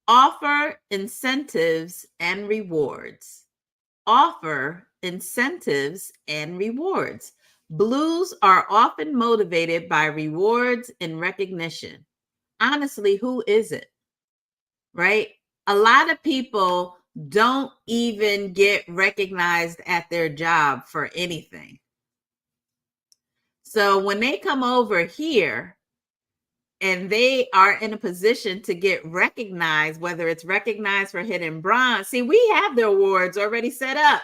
Offer incentives and rewards. Offer incentives and rewards. Blues are often motivated by rewards and recognition. Honestly, who is it? Right? A lot of people don't even get recognized at their job for anything. So when they come over here and they are in a position to get recognized, whether it's recognized for hitting bronze, see, we have the awards already set up,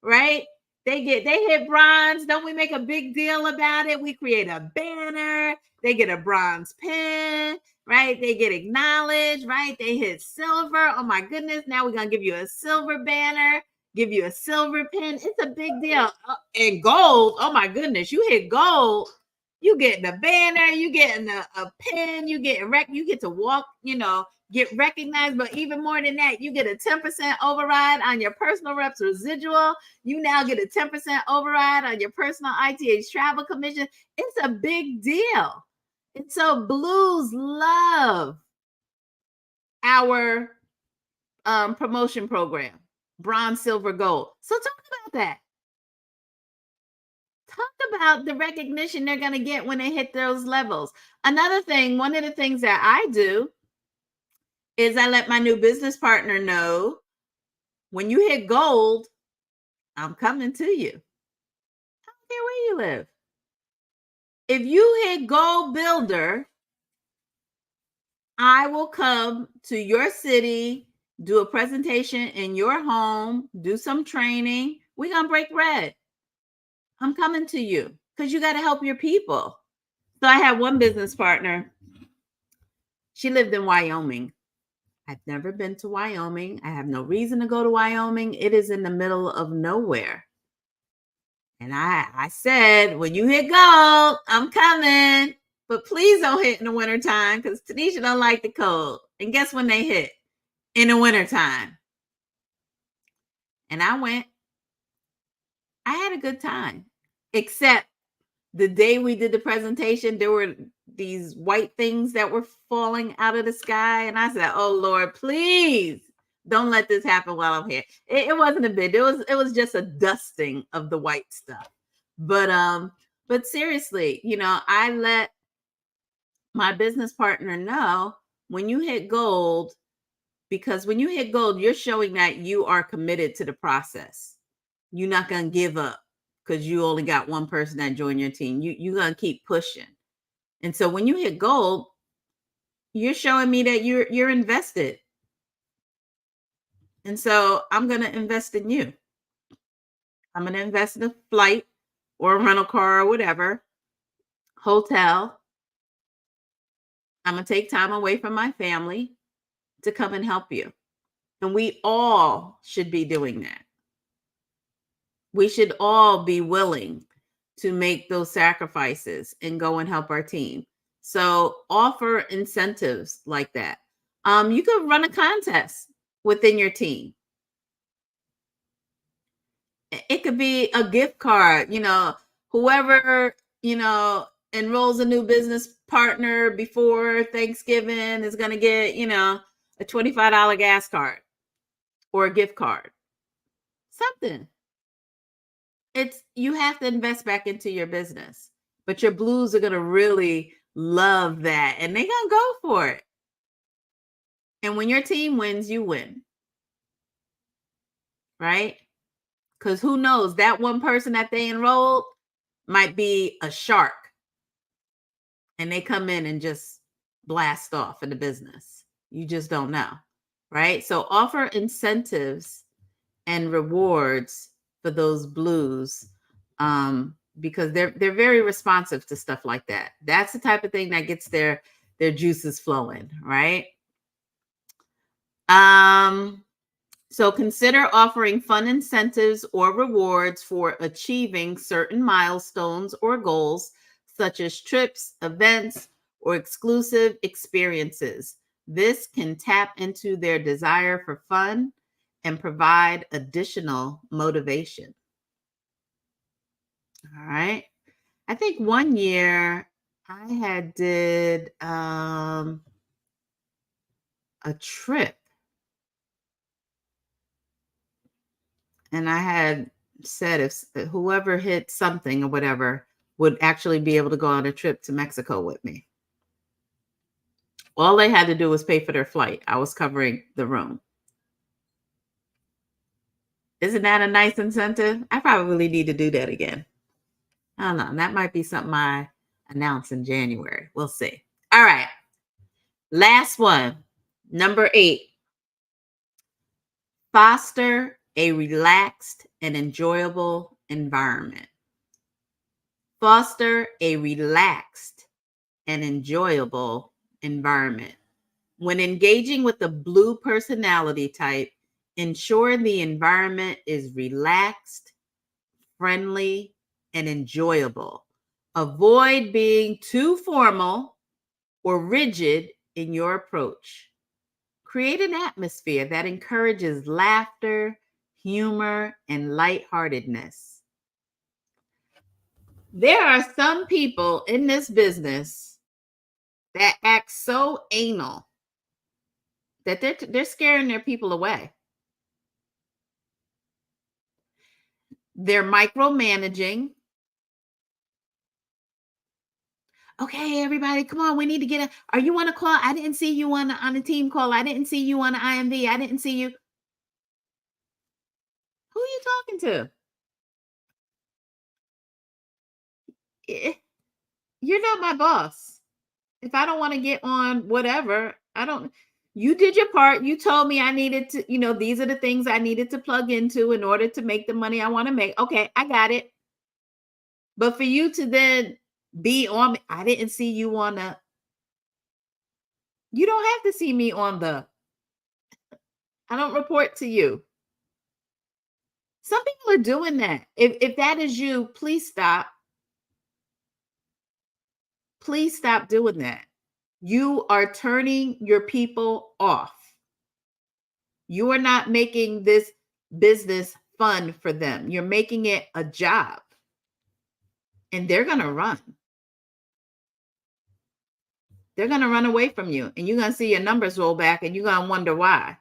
right? They hit bronze. Don't we make a big deal about it? We create a banner. They get a bronze pin, right? They get acknowledged, right? They hit silver. Oh my goodness. Now we're going to give you a silver banner, give you a silver pin. It's a big deal. And gold. Oh my goodness. You hit gold. You getting a banner, you getting a pin, you get to walk, get recognized. But even more than that, you get a 10% override on your personal reps residual. You now get a 10% override on your personal ITH travel commission. It's a big deal. And so Blues love our promotion program, bronze, silver, gold. So talk about that. Talk about the recognition they're going to get when they hit those levels. Another thing, one of the things that I do is I let my new business partner know, when you hit gold, I'm coming to you. I don't care where you live. If you hit gold builder, I will come to your city, do a presentation in your home, do some training. We're going to break bread. I'm coming to you because you got to help your people. So I had one business partner. She lived in Wyoming. I've never been to Wyoming. I have no reason to go to Wyoming. It is in the middle of nowhere. And I said, when you hit gold, I'm coming. But please don't hit in the wintertime because Tanisha don't like the cold. And guess when they hit? In the wintertime. And I went. I had a good time. Except the day we did the presentation, there were these white things that were falling out of the sky. And I said, oh, Lord, please don't let this happen while I'm here. It wasn't a bit. It was just a dusting of the white stuff. But seriously, I let my business partner know when you hit gold, because when you hit gold, you're showing that you are committed to the process. You're not going to give up because you only got one person that joined your team. You're going to keep pushing. And so when you hit gold, you're showing me that you're invested. And so I'm going to invest in you. I'm going to invest in a flight or a rental car or whatever, hotel. I'm going to take time away from my family to come and help you. And we all should be doing that. We should all be willing to make those sacrifices and go and help our team. So offer incentives like that. You could run a contest within your team. It could be a gift card, whoever, enrolls a new business partner before Thanksgiving is going to get, a $25 gas card or a gift card. Something. You have to invest back into your business, but your blues are going to really love that and they're going to go for it. And when your team wins, you win. Right? Because who knows, that one person that they enrolled might be a shark and they come in and just blast off in the business. You just don't know. Right? So offer incentives and rewards for those blues, because they're very responsive to stuff like that. That's the type of thing that gets their juices flowing, right? So consider offering fun incentives or rewards for achieving certain milestones or goals, such as trips, events, or exclusive experiences. This can tap into their desire for fun and provide additional motivation. All right. I think one year I had did a trip, and I had said if whoever hit something or whatever would actually be able to go on a trip to Mexico with me. All they had to do was pay for their flight. I was covering the room. Isn't that a nice incentive? I probably need to do that again. I don't know. That might be something I announce in January. We'll see. All right. Last one. Number 8. Foster a relaxed and enjoyable environment. Foster a relaxed and enjoyable environment. When engaging with the blue personality type, ensure the environment is relaxed, friendly, and enjoyable. Avoid being too formal or rigid in your approach. Create an atmosphere that encourages laughter, humor, and lightheartedness. There are some people in this business that act so anal that they're scaring their people away. They're micromanaging. Okay, everybody, come on. We need to get a. Are you on a call? I didn't see you on a team call. I didn't see you on an IMV. I didn't see you. Who are you talking to? You're not my boss. If I don't want to get on whatever, I don't. You did your part. You told me I needed to, these are the things I needed to plug into in order to make the money I want to make. Okay, I got it. But for you to then be on me, I didn't see you on the. You don't have to see me on the. I don't report to you. Some people are doing that. If that is you, please stop. Please stop doing that. You are turning your people off. You are not making this business fun for them. You're making it a job. And they're going to run. They're going to run away from you. And you're going to see your numbers roll back and you're going to wonder why.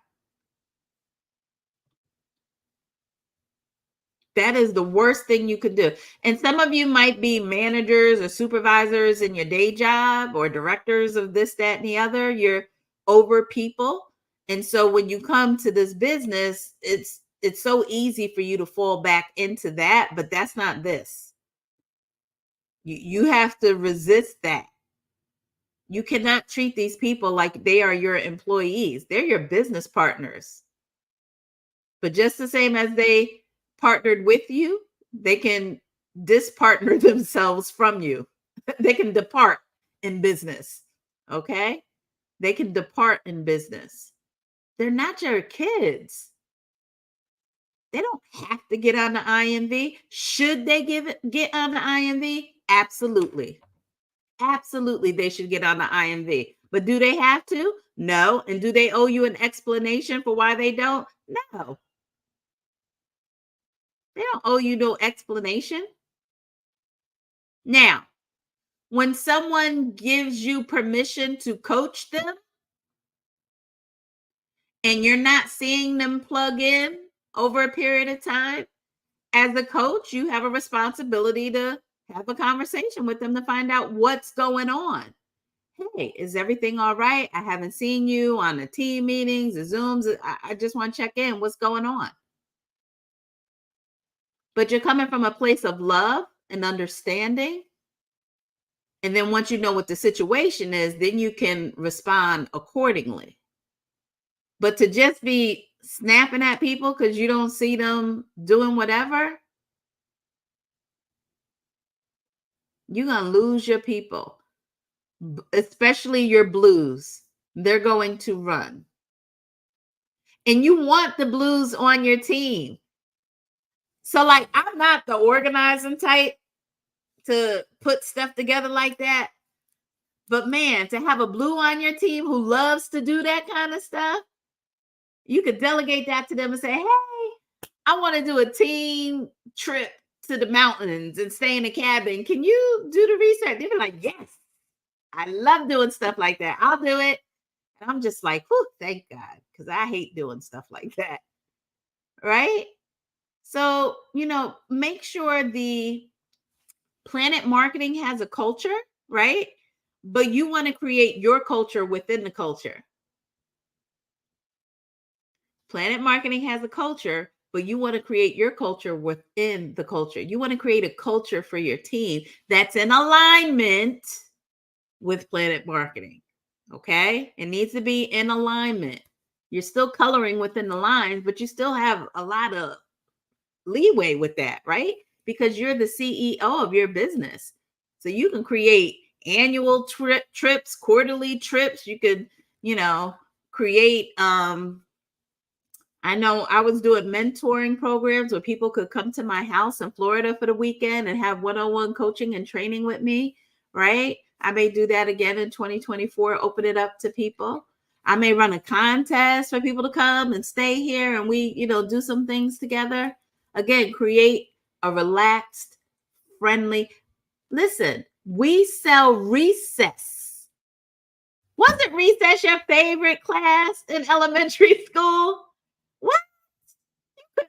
That is the worst thing you could do. And some of you might be managers or supervisors in your day job or directors of this, that, and the other. You're over people. And so when you come to this business, it's so easy for you to fall back into that, but that's not this. You have to resist that. You cannot treat these people like they are your employees. They're your business partners. But just the same as they partnered with you, they can dispartner themselves from you. They can depart in business. Okay? They can depart in business. They're not your kids. They don't have to get on the IMV. Should they get on the IMV? Absolutely. Absolutely, they should get on the IMV. But do they have to? No. And do they owe you an explanation for why they don't? No. They don't owe you no explanation. Now, when someone gives you permission to coach them and you're not seeing them plug in over a period of time, as a coach, you have a responsibility to have a conversation with them to find out what's going on. Hey, is everything all right? I haven't seen you on the team meetings, the Zooms. I just want to check in. What's going on? But you're coming from a place of love and understanding. And then once you know what the situation is, then you can respond accordingly. But to just be snapping at people because you don't see them doing whatever, you're going to lose your people, especially your blues. They're going to run. And you want the blues on your team. So, like, I'm not the organizing type to put stuff together like that. But man, to have a blue on your team who loves to do that kind of stuff, you could delegate that to them and say, hey, I want to do a team trip to the mountains and stay in a cabin. Can you do the research? They'd be like, yes, I love doing stuff like that. I'll do it. And I'm just like, whew, thank God, because I hate doing stuff like that. Right? So, make sure the Planet Marketing has a culture, right? But you want to create your culture within the culture. Planet Marketing has a culture, but you want to create your culture within the culture. You want to create a culture for your team that's in alignment with Planet Marketing. Okay? It needs to be in alignment. You're still coloring within the lines, but you still have a lot of leeway with that, right? Because you're the CEO of your business. So you can create annual trips, quarterly trips. You could, create I know I was doing mentoring programs where people could come to my house in Florida for the weekend and have one-on-one coaching and training with me, right? I may do that again in 2024, open it up to people. I may run a contest for people to come and stay here and we, do some things together. Again, create a relaxed, friendly. Listen, we sell recess. Wasn't recess your favorite class in elementary school? What?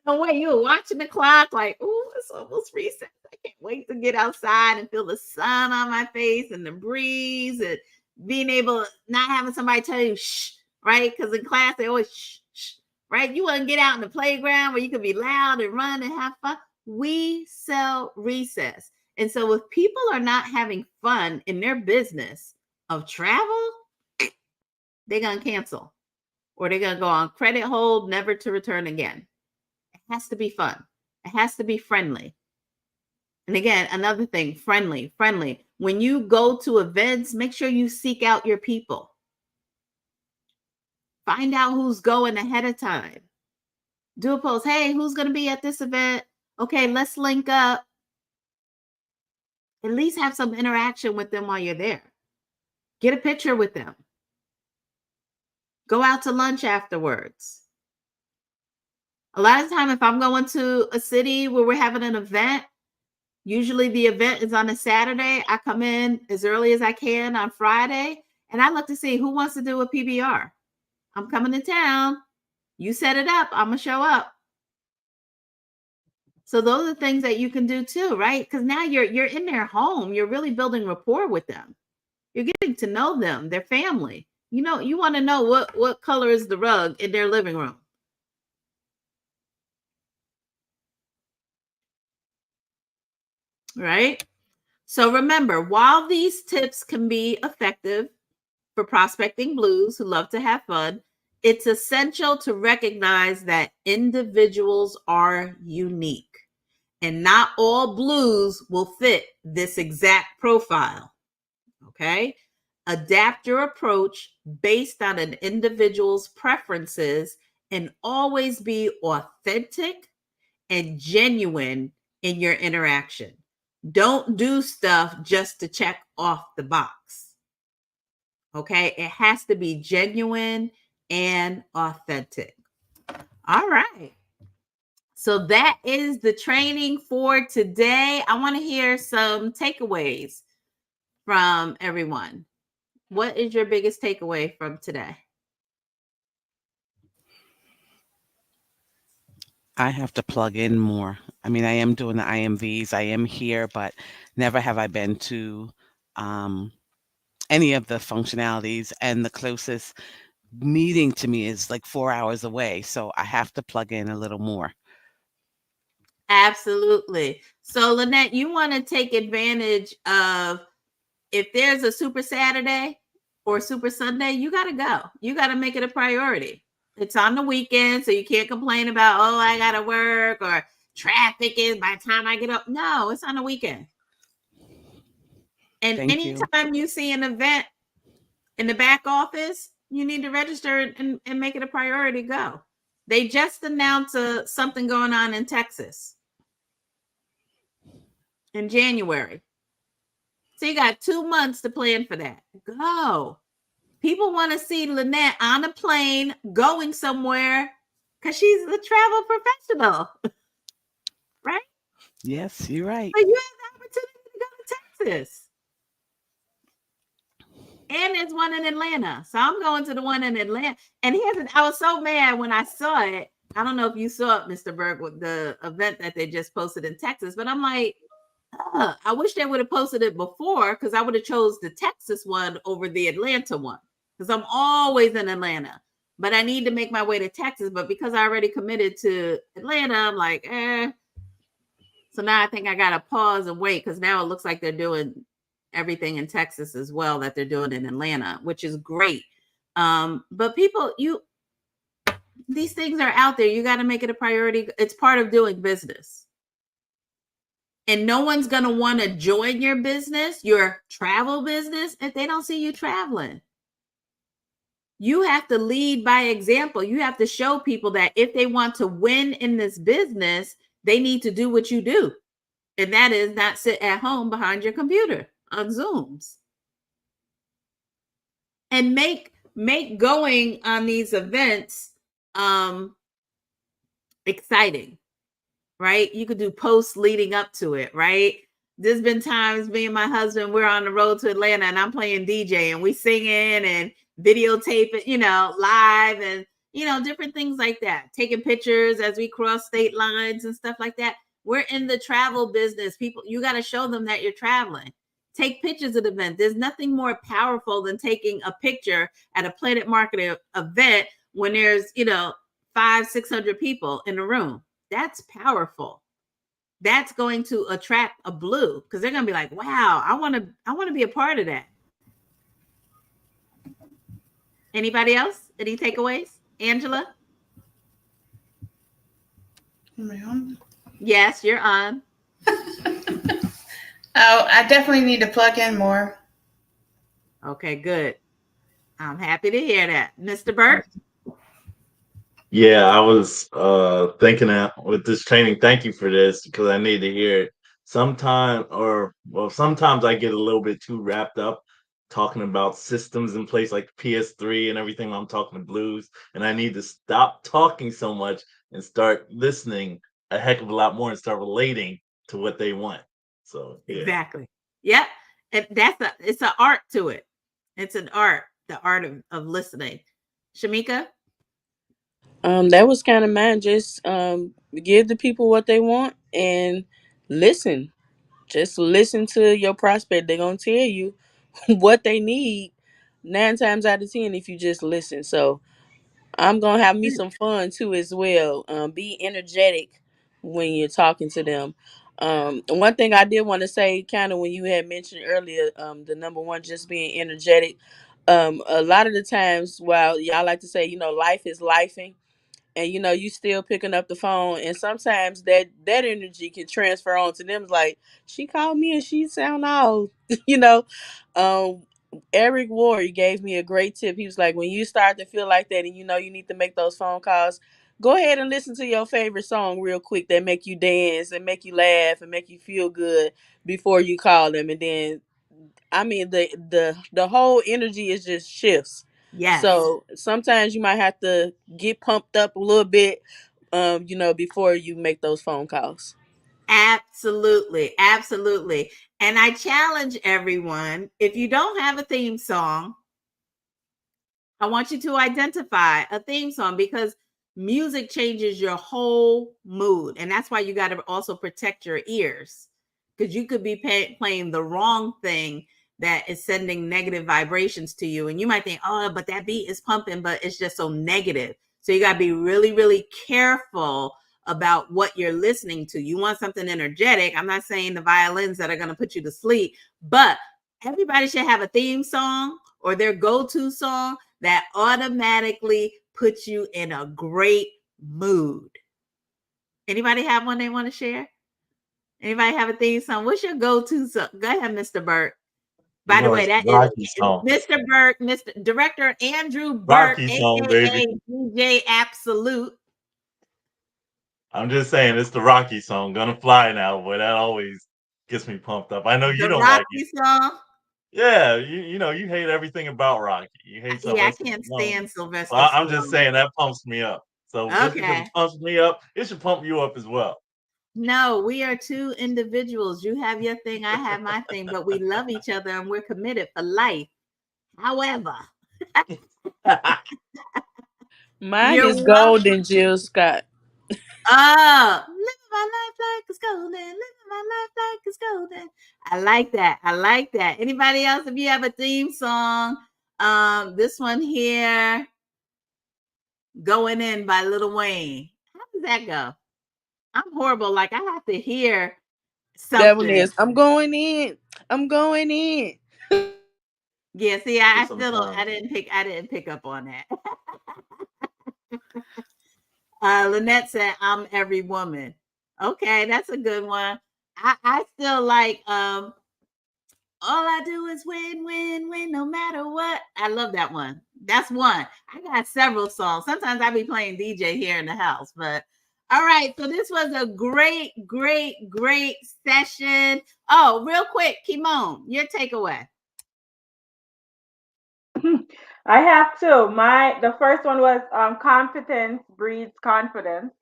No way. You were watching the clock like, oh, it's almost recess. I can't wait to get outside and feel the sun on my face and the breeze and being able to not having somebody tell you, shh, right? Because in class, they always shh, shh, right? You want to get out in the playground where you can be loud and run and have fun. We sell recess. And so if people are not having fun in their business of travel, they're going to cancel or they're going to go on credit hold, never to return again. It has to be fun. It has to be friendly. And again, another thing, friendly. When you go to events, make sure you seek out your people. Find out who's going ahead of time. Do a post. Hey, who's going to be at this event? Okay, let's link up. At least have some interaction with them while you're there. Get a picture with them. Go out to lunch afterwards. A lot of the time, if I'm going to a city where we're having an event, usually the event is on a Saturday. I come in as early as I can on Friday, and I look to see who wants to do a PBR. I'm coming to town. You set it up. I'm going to show up. So those are things that you can do too, right? Because now you're in their home. You're really building rapport with them. You're getting to know them, their family. You want to know what color is the rug in their living room. Right? So remember, while these tips can be effective for prospecting blues who love to have fun, it's essential to recognize that individuals are unique and not all blues will fit this exact profile. Okay? Adapt your approach based on an individual's preferences and always be authentic and genuine in your interaction. Don't do stuff just to check off the box. Okay? It has to be genuine and authentic. All right. So that is the training for today. I want to hear some takeaways from everyone. What is your biggest takeaway from today? I have to plug in more. I mean, I am doing the IMVs. I am here, but never have I been to um, any of the functionalities. And the closest meeting to me is like 4 hours away. So I have to plug in a little more. Absolutely. So, Lynette, you want to take advantage of if there's a Super Saturday or Super Sunday, you got to go. You got to make it a priority. It's on the weekend, so you can't complain about, oh, I got to work or traffic is by the time I get up. No, it's on the weekend. And Thank you. anytime you see an event in the back office, you need to register and make it a priority. Go. They just announced something going on in Texas in January. So you got 2 months to plan for that. Go. People want to see Lynette on a plane going somewhere because she's a travel professional, right? Yes, you're right. So you have the opportunity to go to Texas. And there's one in Atlanta. So I'm going to the one in Atlanta. And I was so mad when I saw it. I don't know if you saw it, Mr. Berg, with the event that they just posted in Texas, but I'm like, I wish they would have posted it before because I would have chose the Texas one over the Atlanta one because I'm always in Atlanta. But I need to make my way to Texas. But because I already committed to Atlanta, I'm like, eh. So now I think I got to pause and wait because now it looks like they're doing everything in Texas as well that they're doing in Atlanta, which is great. But people, these things are out there. You got to make it a priority. It's part of doing business. And no one's going to want to join your business, your travel business, if they don't see you traveling. You have to lead by example. You have to show people that if they want to win in this business, they need to do what you do. And that is not sit at home behind your computer on Zooms. And make going on these events exciting. Right? You could do posts leading up to it, right? There's been times me and my husband, we're on the road to Atlanta and I'm playing DJ and we singing and videotape it, live and, different things like that. Taking pictures as we cross state lines and stuff like that. We're in the travel business. People, you got to show them that you're traveling. Take pictures of the event. There's nothing more powerful than taking a picture at a Planet Market event when there's, 500-600 people in the room. That's powerful. That's going to attract a blue because they're going to be like, wow, I want to be a part of that. Anybody else? Any takeaways? Angela? Am I on? Yes, you're on. Oh, I definitely need to plug in more. Okay, good. I'm happy to hear that. Mr. Burt? Yeah, I was thinking that with this training, thank you for this because I need to hear it. Sometimes I get a little bit too wrapped up talking about systems in place like PS3 and everything when I'm talking to blues, and I need to stop talking so much and start listening a heck of a lot more and start relating to what they want. So yeah. Exactly. Yep. And it's an art to it. It's an art, the art of listening. Shamika? That was kind of mine. Just give the people what they want and listen. Just listen to your prospect. They're gonna tell you what they need 9 times out of 10 if you just listen. So I'm gonna have me some fun too as well. Be energetic when you're talking to them. One thing I did want to say, kind of when you had mentioned earlier, the number one just being energetic. A lot of the times, while y'all like to say, life is lifing, and you still picking up the phone, and sometimes that energy can transfer on to them. Like, she called me and she sound old. you know um Eric Ward gave me a great tip. He was like, when you start to feel like that and you need to make those phone calls, go ahead and listen to your favorite song real quick that make you dance and make you laugh and make you feel good before you call them. And then, I mean, the whole energy is just shifts. Yes. So sometimes you might have to get pumped up a little bit, before you make those phone calls. Absolutely. Absolutely. And I challenge everyone, if you don't have a theme song, I want you to identify a theme song, because music changes your whole mood. And that's why you got to also protect your ears, because you could be playing the wrong thing that is sending negative vibrations to you. And you might think, oh, but that beat is pumping, but it's just so negative. So you got to be really, really careful about what you're listening to. You want something energetic. I'm not saying the violins that are going to put you to sleep, but everybody should have a theme song or their go-to song that automatically puts you in a great mood. Anybody have one they want to share? Anybody have a theme song? What's your go-to song? Go ahead, Mr. Burke. By the way, It's that is Rocky song. Mr. Burke, Mr. Director Andrew Burke, Rocky song, baby. aka DJ Absolute. I'm just saying, it's the Rocky song. Gonna Fly Now, boy. That always gets me pumped up. I know you The don't like it. Rocky song. Yeah, you hate everything about Rocky. You hate Yeah, I Sylvester can't Stallone. stand Sylvester Well, I'm just Stallone. saying that pumps me up. So just because it Okay. pumps me up, it should pump you up as well. No, we are two individuals. You have your thing, I have my thing, but we love each other and we're committed for life. However, Mine you're is welcome. Golden Jill Scott. Oh, living my life like it's golden. Living my life like it's golden. I like that. I like that. Anybody else? If you have a theme song, this one here, "Going In" by Lil Wayne. How does that go? I'm horrible. Like, I have to hear That one something. is I'm going in. I'm going in. Yeah, see, Get I some still don't, fun. I didn't pick up on that. Lynette said, "I'm every woman." Okay, that's a good one. I still like "All I Do Is Win, Win, Win, No Matter What." I love that one. That's one. I got several songs. Sometimes I be playing DJ here in the house, but all right. So this was a great, great, great session. Oh, real quick, Kimon, your takeaway. I have two. The first one was confidence breeds confidence.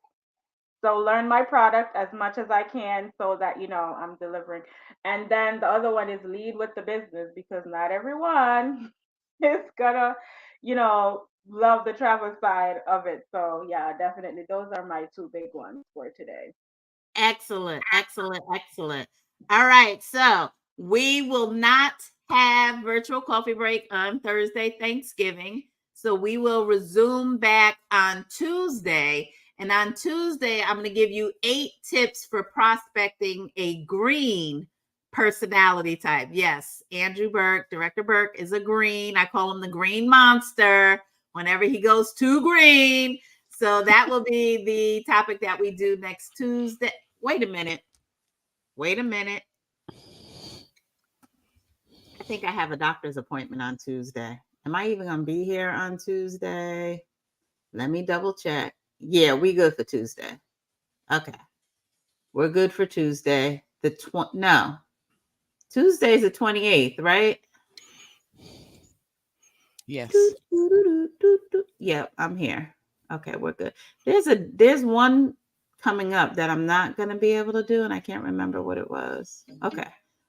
So learn my product as much as I can so that I'm delivering. And then the other one is lead with the business, because not everyone is gonna, love the travel side of it. So yeah, definitely those are my two big ones for today. Excellent, excellent, excellent. All right, so we will not have virtual coffee break on Thursday, Thanksgiving. So we will resume back on Tuesday. And on Tuesday, I'm going to give you 8 tips for prospecting a green personality type. Yes, Andrew Burke, Director Burke, is a green. I call him the green monster. Whenever he goes too green, so that will be the topic that we do next Tuesday. Wait a minute. Wait a minute. I think I have a doctor's appointment on Tuesday. Am I even going to be here on Tuesday? Let me double check. Yeah, we good for Tuesday. Okay. We're good for Tuesday. No. Tuesday's the 28th, right? Yes. Yep, I'm here. Okay, we're good. There's one coming up that I'm not going to be able to do, and I can't remember what it was. Okay,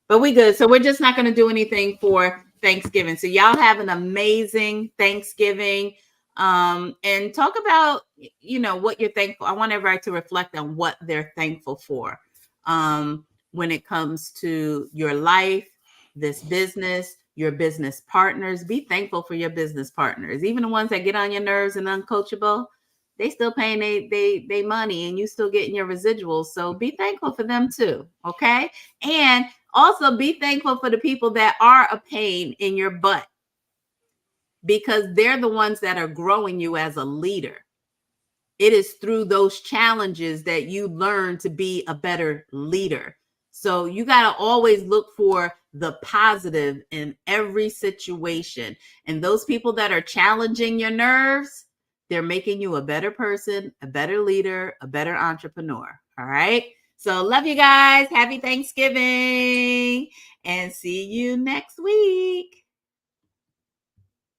but we good. So we're just not going to do anything for Thanksgiving. So y'all have an amazing Thanksgiving, and talk about what you're thankful. I want everybody to reflect on what they're thankful for, when it comes to your life, this business, your business partners. Be thankful for your business partners, even the ones that get on your nerves and uncoachable. They still paying they money, and you still getting your residuals. So be thankful for them too. Okay. And also be thankful for the people that are a pain in your butt, because they're the ones that are growing you as a leader. It is through those challenges that you learn to be a better leader. So you got to always look for the positive in every situation. And those people that are challenging your nerves, they're making you a better person, a better leader, a better entrepreneur. All right. So love you guys. Happy Thanksgiving and see you next week.